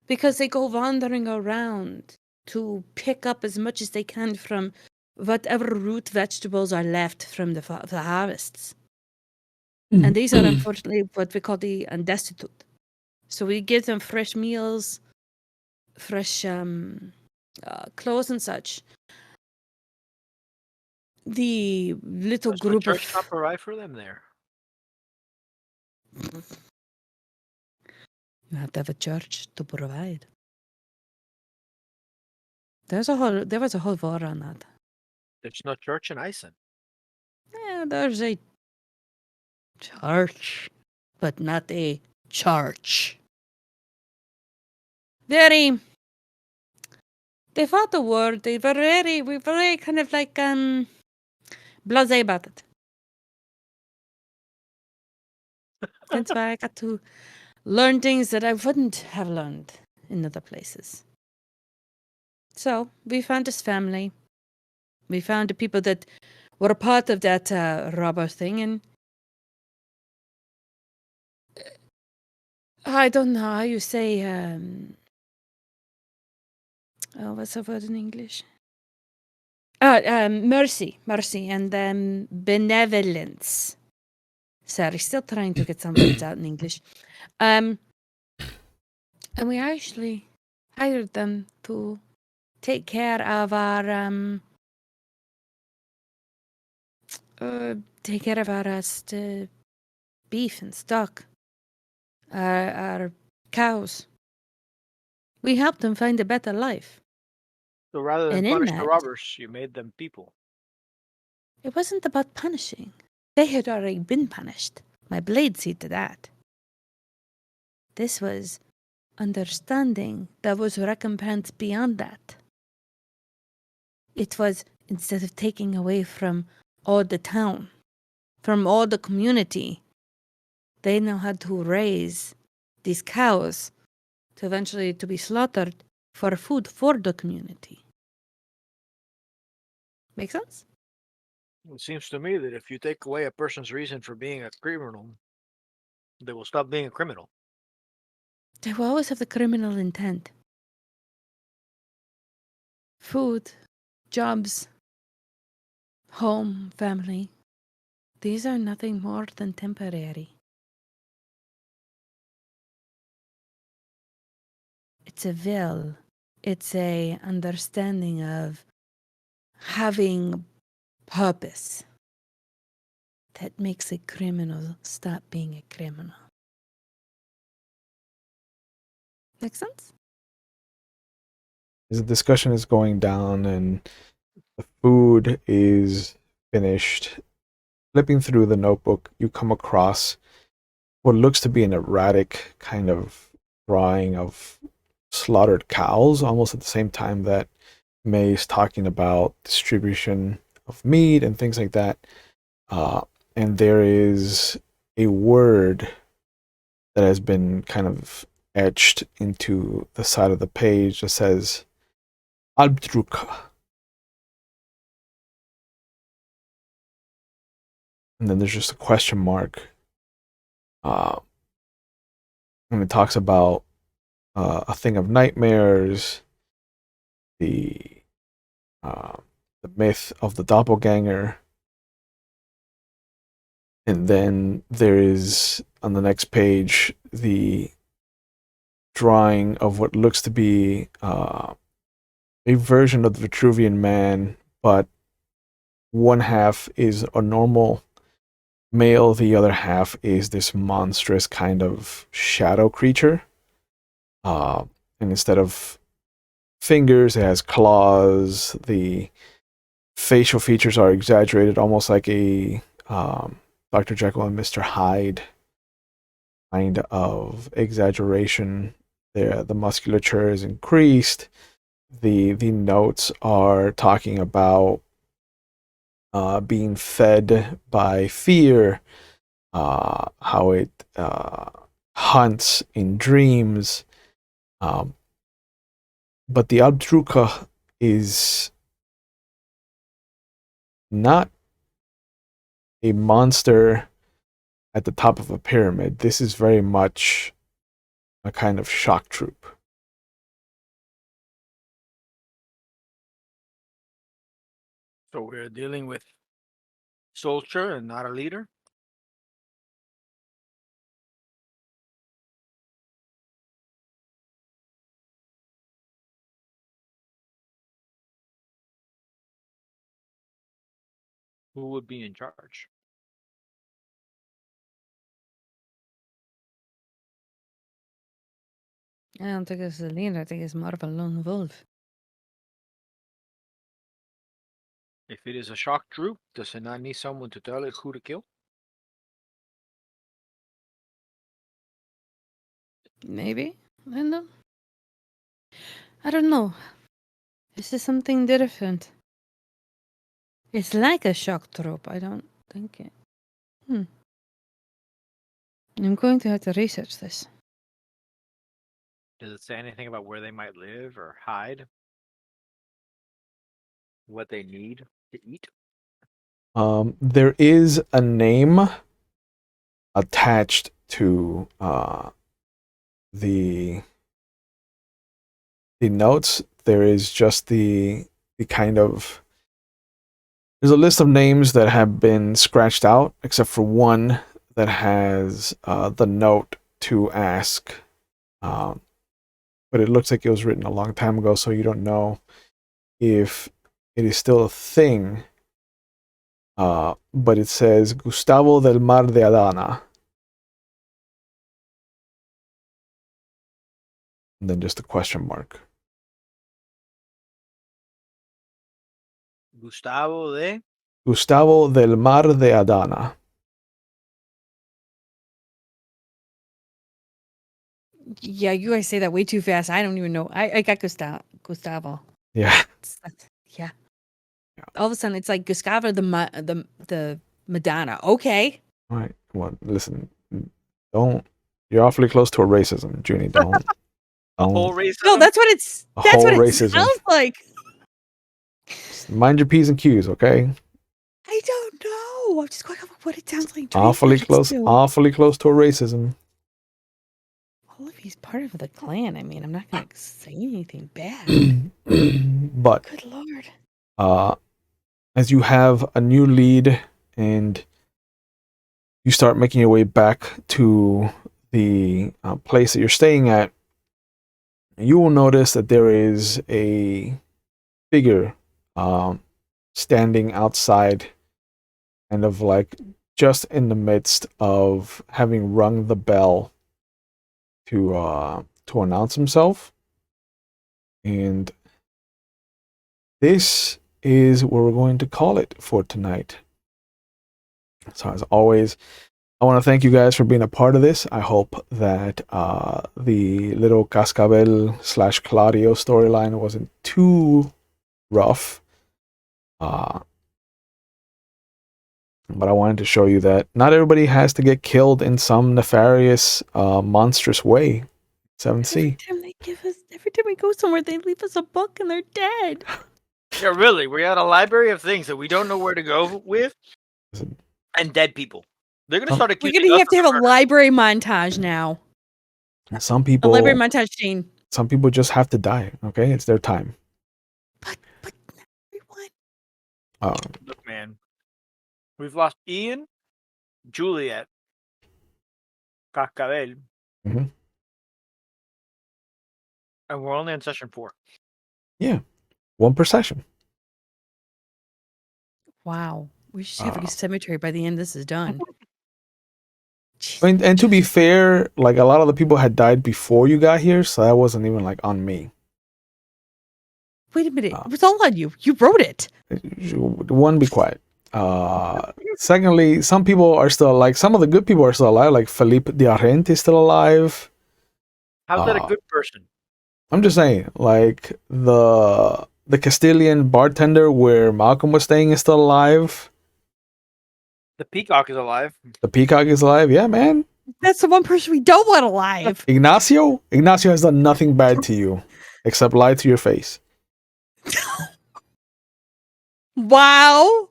Speaker 3: Because they go wandering around to pick up as much as they can from whatever root vegetables are left from the harvests. And these are unfortunately what we call the destitute. So we give them fresh meals, fresh clothes and such. The little
Speaker 2: Does
Speaker 3: group
Speaker 2: the church
Speaker 3: of...
Speaker 2: not provide for them there?
Speaker 3: You have to have a church to provide. There was a whole war on that.
Speaker 2: There's no church in Iceland.
Speaker 3: Yeah, there's a church, but not a church. They fought the war. We were very kind of like blasé about it. That's why I got to learn things that I wouldn't have learned in other places. So we found this family. We found the people that were a part of that robber thing, and I don't know how you say. What's the word in English? Mercy, and benevolence. Sorry, still trying to get some words out in English. And we actually hired them to take care of our beef and stock, our cows. We helped them find a better life.
Speaker 2: So rather than
Speaker 3: And in
Speaker 2: punish the
Speaker 3: that-
Speaker 2: robbers, you made them people.
Speaker 3: It wasn't about punishing. They had already been punished. My blade see to that. This was understanding that was recompense beyond that. It was instead of taking away from all the town, from all the community, they now had to raise these cows to eventually to be slaughtered for food for the community. Make sense?
Speaker 2: It seems to me that if you take away a person's reason for being a criminal, they will stop being a criminal.
Speaker 3: They will always have the criminal intent. Food, jobs, home, family. These are nothing more than temporary. It's a will. It's a understanding of having purpose that makes a criminal stop being a criminal. Make sense?
Speaker 1: As the discussion is going down and the food is finished, flipping through the notebook, you come across what looks to be an erratic kind of drawing of slaughtered cows, almost at the same time that May is talking about distribution of meat and things like that. And there is a word that has been kind of etched into the side of the page that says Albdruk. And then there's just a question mark. And it talks about a thing of nightmares, the myth of the doppelganger. And then there is, on the next page, the drawing of what looks to be a version of the Vitruvian Man, but one half is a normal male, the other half is this monstrous kind of shadow creature. And instead of fingers, it has claws. The facial features are exaggerated, almost like a Dr. Jekyll and Mr. Hyde kind of exaggeration. There, the musculature is increased. The notes are talking about being fed by fear, how it hunts in dreams. But the Abdruka is not a monster at the top of a pyramid. This is very much a kind of shock troop.
Speaker 2: So we're dealing with soldier and not a leader? Who would be in charge?
Speaker 3: I don't think it's the leader. I think it's more of a lone wolf.
Speaker 2: If it is a shock troop, does it not need someone to tell it who to kill?
Speaker 3: Maybe. I don't know. This is something different. It's like a shock troop. I don't think it. I'm going to have to research this.
Speaker 2: Does it say anything about where they might live or hide? What they need to eat?
Speaker 1: There is a name attached to the notes. There is just the kind of, there's a list of names that have been scratched out, except for one that has the note to ask but it looks like it was written a long time ago, so you don't know if it is still a thing. But it says Gustavo del Mar de Adana. And then just a question mark.
Speaker 2: Gustavo de.
Speaker 1: Gustavo del Mar de Adana.
Speaker 3: Yeah, you guys say that way too fast. I don't even know. I got Gustavo.
Speaker 1: Yeah.
Speaker 3: Yeah. All of a sudden, it's like Gustavo the Madonna. Okay.
Speaker 1: All right. Well, listen. Don't. You're awfully close to a racism, Junie. Don't.
Speaker 2: Whole racism?
Speaker 3: No, that's what it's.
Speaker 1: A
Speaker 3: That's
Speaker 1: whole
Speaker 3: what it
Speaker 1: racism.
Speaker 3: sounds like.
Speaker 1: Mind your P's and Q's, okay?
Speaker 3: I don't know. I'm just going off of what it sounds like.
Speaker 1: Awfully close. Awfully close to a racism.
Speaker 3: Well, if he's part of the clan, I mean, I'm not going to say anything bad.
Speaker 1: But
Speaker 3: Good Lord.
Speaker 1: as you have a new lead and you start making your way back to the place that you're staying at, you will notice that there is a figure standing outside, kind of like just in the midst of having rung the bell to announce himself. And this is where we're going to call it for tonight. So as always, I want to thank you guys for being a part of this. I hope that the little Cascabel / Claudio storyline wasn't too rough. But I wanted to show you that not everybody has to get killed in some nefarious, monstrous way. 7C.
Speaker 3: Every time we go somewhere, they leave us a book and they're dead.
Speaker 2: Yeah, really. We're at a library of things that we don't know where to go with, and dead people. They're gonna start
Speaker 3: We're
Speaker 2: accusing
Speaker 3: gonna
Speaker 2: us
Speaker 3: have to
Speaker 2: of
Speaker 3: have a
Speaker 2: murder.
Speaker 3: library montage now.
Speaker 1: Some
Speaker 3: A
Speaker 1: people,
Speaker 3: library montage scene.
Speaker 1: some people just have to die. Okay, it's their time.
Speaker 3: But not everyone.
Speaker 2: Look, man, we've lost Ian, Juliet, Cascabel,
Speaker 1: Mhm.
Speaker 2: and we're only in session 4.
Speaker 1: Yeah, one per session.
Speaker 3: Wow. We should have a cemetery by the end this is done.
Speaker 1: And to be fair, like a lot of the people had died before you got here, so that wasn't even like on me.
Speaker 3: Wait a minute. It was all on you. You wrote it.
Speaker 1: One, be quiet. Secondly, some people are still, like, some of the good people are still alive, like Felipe de Arrent is still alive.
Speaker 2: How's that a good person?
Speaker 1: I'm just saying, like, the Castilian bartender where Malcolm was staying is still alive.
Speaker 2: The peacock is alive.
Speaker 1: The peacock is alive. Yeah, man.
Speaker 3: That's the one person we don't want alive.
Speaker 1: Ignacio has done nothing bad to you except lie to your face.
Speaker 3: Wow.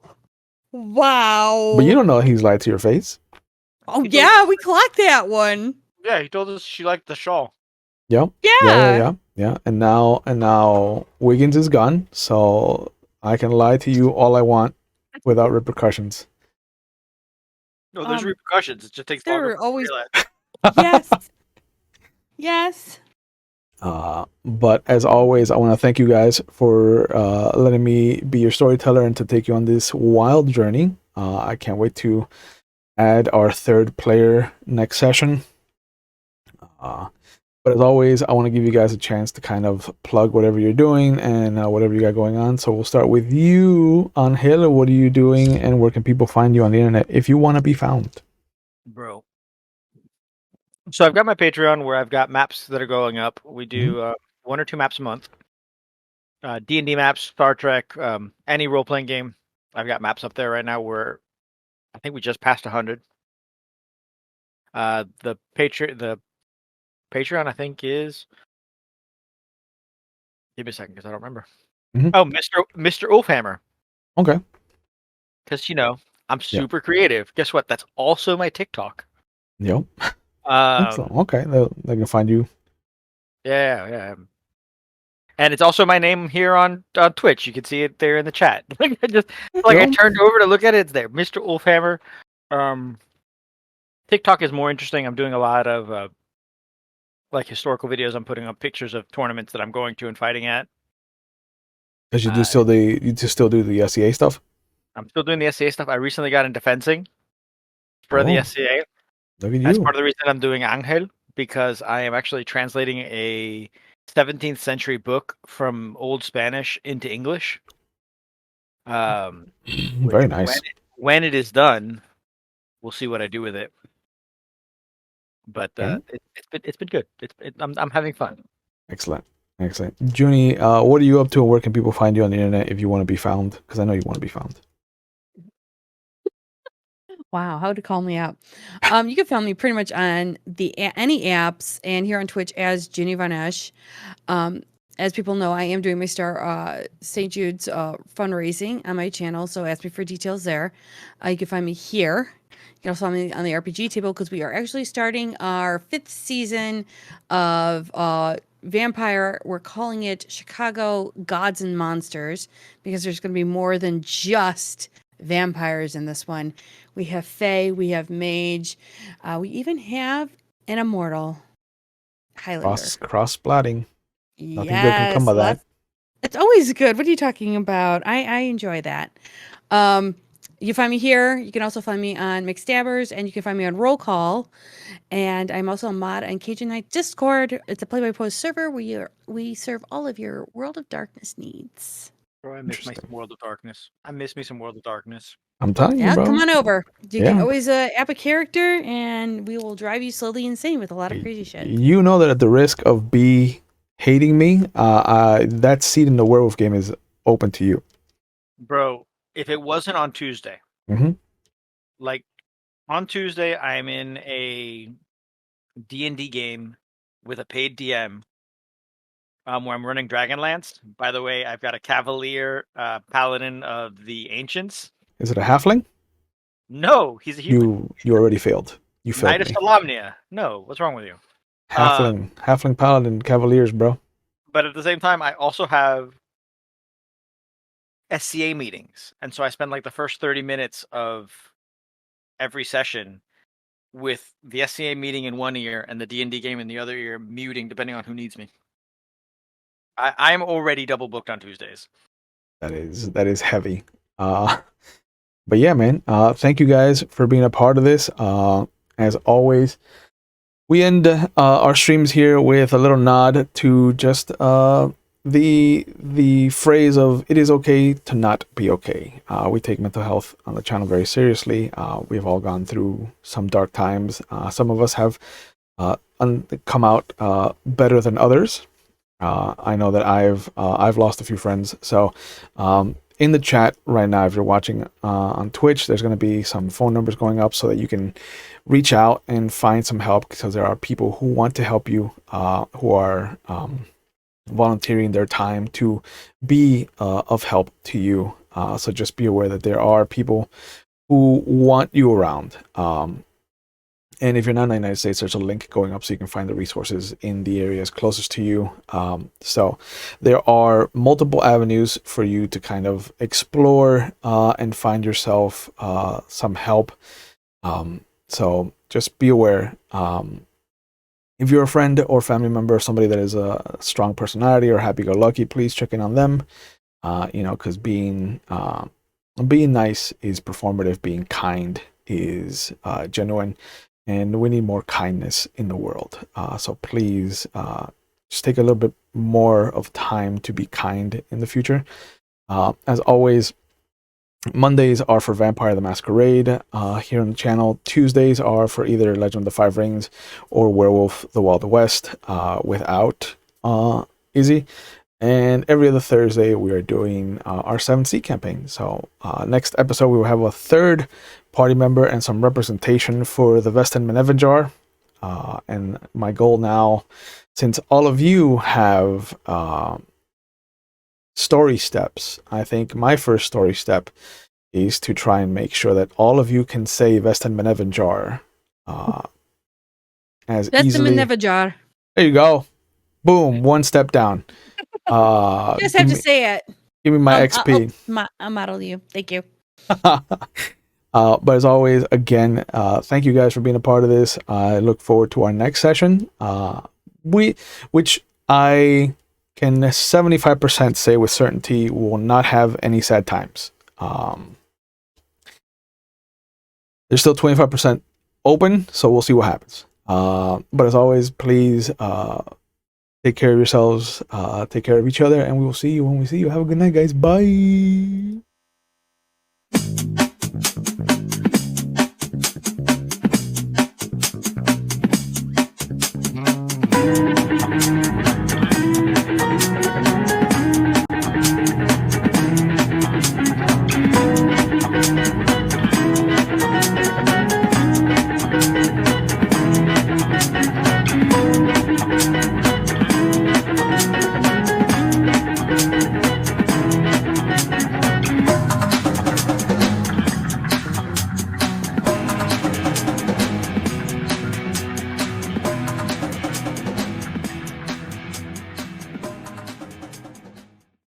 Speaker 3: Wow.
Speaker 1: But you don't know he's lied to your face.
Speaker 3: Oh, yeah, we clocked that one.
Speaker 2: Yeah, he told us she liked the shawl.
Speaker 1: Yep.
Speaker 3: Yeah.
Speaker 1: Yeah. And now Wiggins is gone, so I can lie to you all I want without repercussions.
Speaker 2: No, there's repercussions. It just takes
Speaker 3: there
Speaker 2: longer.
Speaker 3: are always-
Speaker 2: realize.
Speaker 3: Yes. Yes.
Speaker 1: But as always, I want to thank you guys for letting me be your storyteller and to take you on this wild journey. I can't wait to add our third player next session. But as always, I want to give you guys a chance to kind of plug whatever you're doing and whatever you got going on. So we'll start with you, Angel. What are you doing and where can people find you on the internet if you want to be found?
Speaker 2: Bro. So I've got my Patreon where I've got maps that are going up. We do 1 or 2 maps a month. D&D maps, Star Trek, any role-playing game. I've got maps up there right now where I think we just passed 100. The Patreon, I think, is... Give me a second, because I don't remember. Oh, Mr. Ulfhammer.
Speaker 1: Okay.
Speaker 2: Because, I'm super creative. Guess what? That's also my TikTok.
Speaker 1: Yep. Excellent. Okay. They can find you.
Speaker 2: Yeah. And it's also my name here on Twitch. You can see it there in the chat. I turned over to look at it. It's there. Mr. Ulfhammer. TikTok is more interesting. I'm doing a lot of like historical videos. I'm putting up pictures of tournaments that I'm going to and fighting at.
Speaker 1: Because you still do the SEA stuff.
Speaker 2: I'm still doing the SCA stuff. I recently got into fencing for the
Speaker 1: Oh,
Speaker 2: SCA.
Speaker 1: look at
Speaker 2: That's
Speaker 1: you.
Speaker 2: part of the reason I'm doing Angel, because I am actually translating a 17th century book from Old Spanish into English. Which
Speaker 1: Very nice.
Speaker 2: when it is done, we'll see what I do with it. But
Speaker 1: Okay.
Speaker 2: it's been good. I'm having fun.
Speaker 1: Excellent. Junie, what are you up to and where can people find you on the internet if you want to be found? Because I know you want to be found.
Speaker 3: Wow, how to call me out. You can find me pretty much on any apps and here on Twitch as Ginny Vanesh. As people know, I am doing my St. Jude's fundraising on my channel, so ask me for details there. You can find me here. You can also find me on the RPG table because we are actually starting our 5th season of Vampire. We're calling it Chicago Gods and Monsters because there's going to be more than just vampires in this one. We have Fae, we have Mage, we even have an Immortal Highlander.
Speaker 1: Cross splatting. Nothing good can
Speaker 3: Yes,
Speaker 1: come of that.
Speaker 3: it's always good. What are you talking about? I enjoy that. You find me here. You can also find me on McStabbers, and you can find me on Roll Call. And I'm also a mod on Cajun Knight Discord. It's a play-by-play server where we serve all of your World of Darkness needs.
Speaker 2: Bro, I miss some World of Darkness. I miss me some World of Darkness.
Speaker 1: I'm telling you,
Speaker 3: Yeah,
Speaker 1: bro.
Speaker 3: come on over. You
Speaker 1: Yeah.
Speaker 3: can always app a character, and we will drive you slowly insane with a lot of crazy shit.
Speaker 1: You know that at the risk of B hating me, that seat in the werewolf game is open to you.
Speaker 2: Bro, if it wasn't on Tuesday, like on Tuesday, I'm in a D&D game with a paid DM where I'm running Dragonlance. By the way, I've got a Cavalier Paladin of the Ancients.
Speaker 1: Is it a halfling?
Speaker 2: No, he's a human.
Speaker 1: You already failed. You failed
Speaker 2: Knight of
Speaker 1: me.
Speaker 2: Solamnia. No, what's wrong with you?
Speaker 1: Halfling paladin Cavaliers, bro.
Speaker 2: But at the same time, I also have SCA meetings. And so I spend like the first 30 minutes of every session with the SCA meeting in one ear and the D&D game in the other ear, muting depending on who needs me. I'm already double booked on Tuesdays.
Speaker 1: That is heavy. But yeah, man. Thank you guys for being a part of this. As always, we end our streams here with a little nod to just the phrase of "it is okay to not be okay." We take mental health on the channel very seriously. We've all gone through some dark times. Some of us have come out better than others. I know that I've lost a few friends. So in the chat right now, if you're watching on Twitch, there's going to be some phone numbers going up so that you can reach out and find some help, because there are people who want to help you, who are volunteering their time to be of help to you. So just be aware that there are people who want you around. And if you're not in the United States, there's a link going up so you can find the resources in the areas closest to you. So there are multiple avenues for you to kind of explore and find yourself some help. So just be aware. If you're a friend or family member, somebody that is a strong personality or happy-go-lucky, please check in on them. Because being nice is performative. Being kind is genuine. And we need more kindness in the world. So please just take a little bit more of time to be kind in the future. As always, Mondays are for Vampire the Masquerade here on the channel. Tuesdays are for either Legend of the Five Rings or Werewolf the Wild West without Izzy. And every other Thursday, we are doing our 7th campaign. So next episode, we will have a third party member and some representation for the Vestin Menevajar. And my goal now, since all of you have story steps, I think my first story step is to try and make sure that all of you can say Vestin Menevajar as easily.
Speaker 3: Vestin Menevajar.
Speaker 1: There you go. Boom. One step down.
Speaker 3: You just have to say it.
Speaker 1: Give me my XP.
Speaker 3: I'll model you. Thank you.
Speaker 1: But as always, again, thank you guys for being a part of this. I look forward to our next session. which I can 75% say with certainty will not have any sad times. There's still 25% open, so we'll see what happens. But as always, please take care of yourselves, take care of each other, and we will see you when we see you. Have a good night, guys. Bye.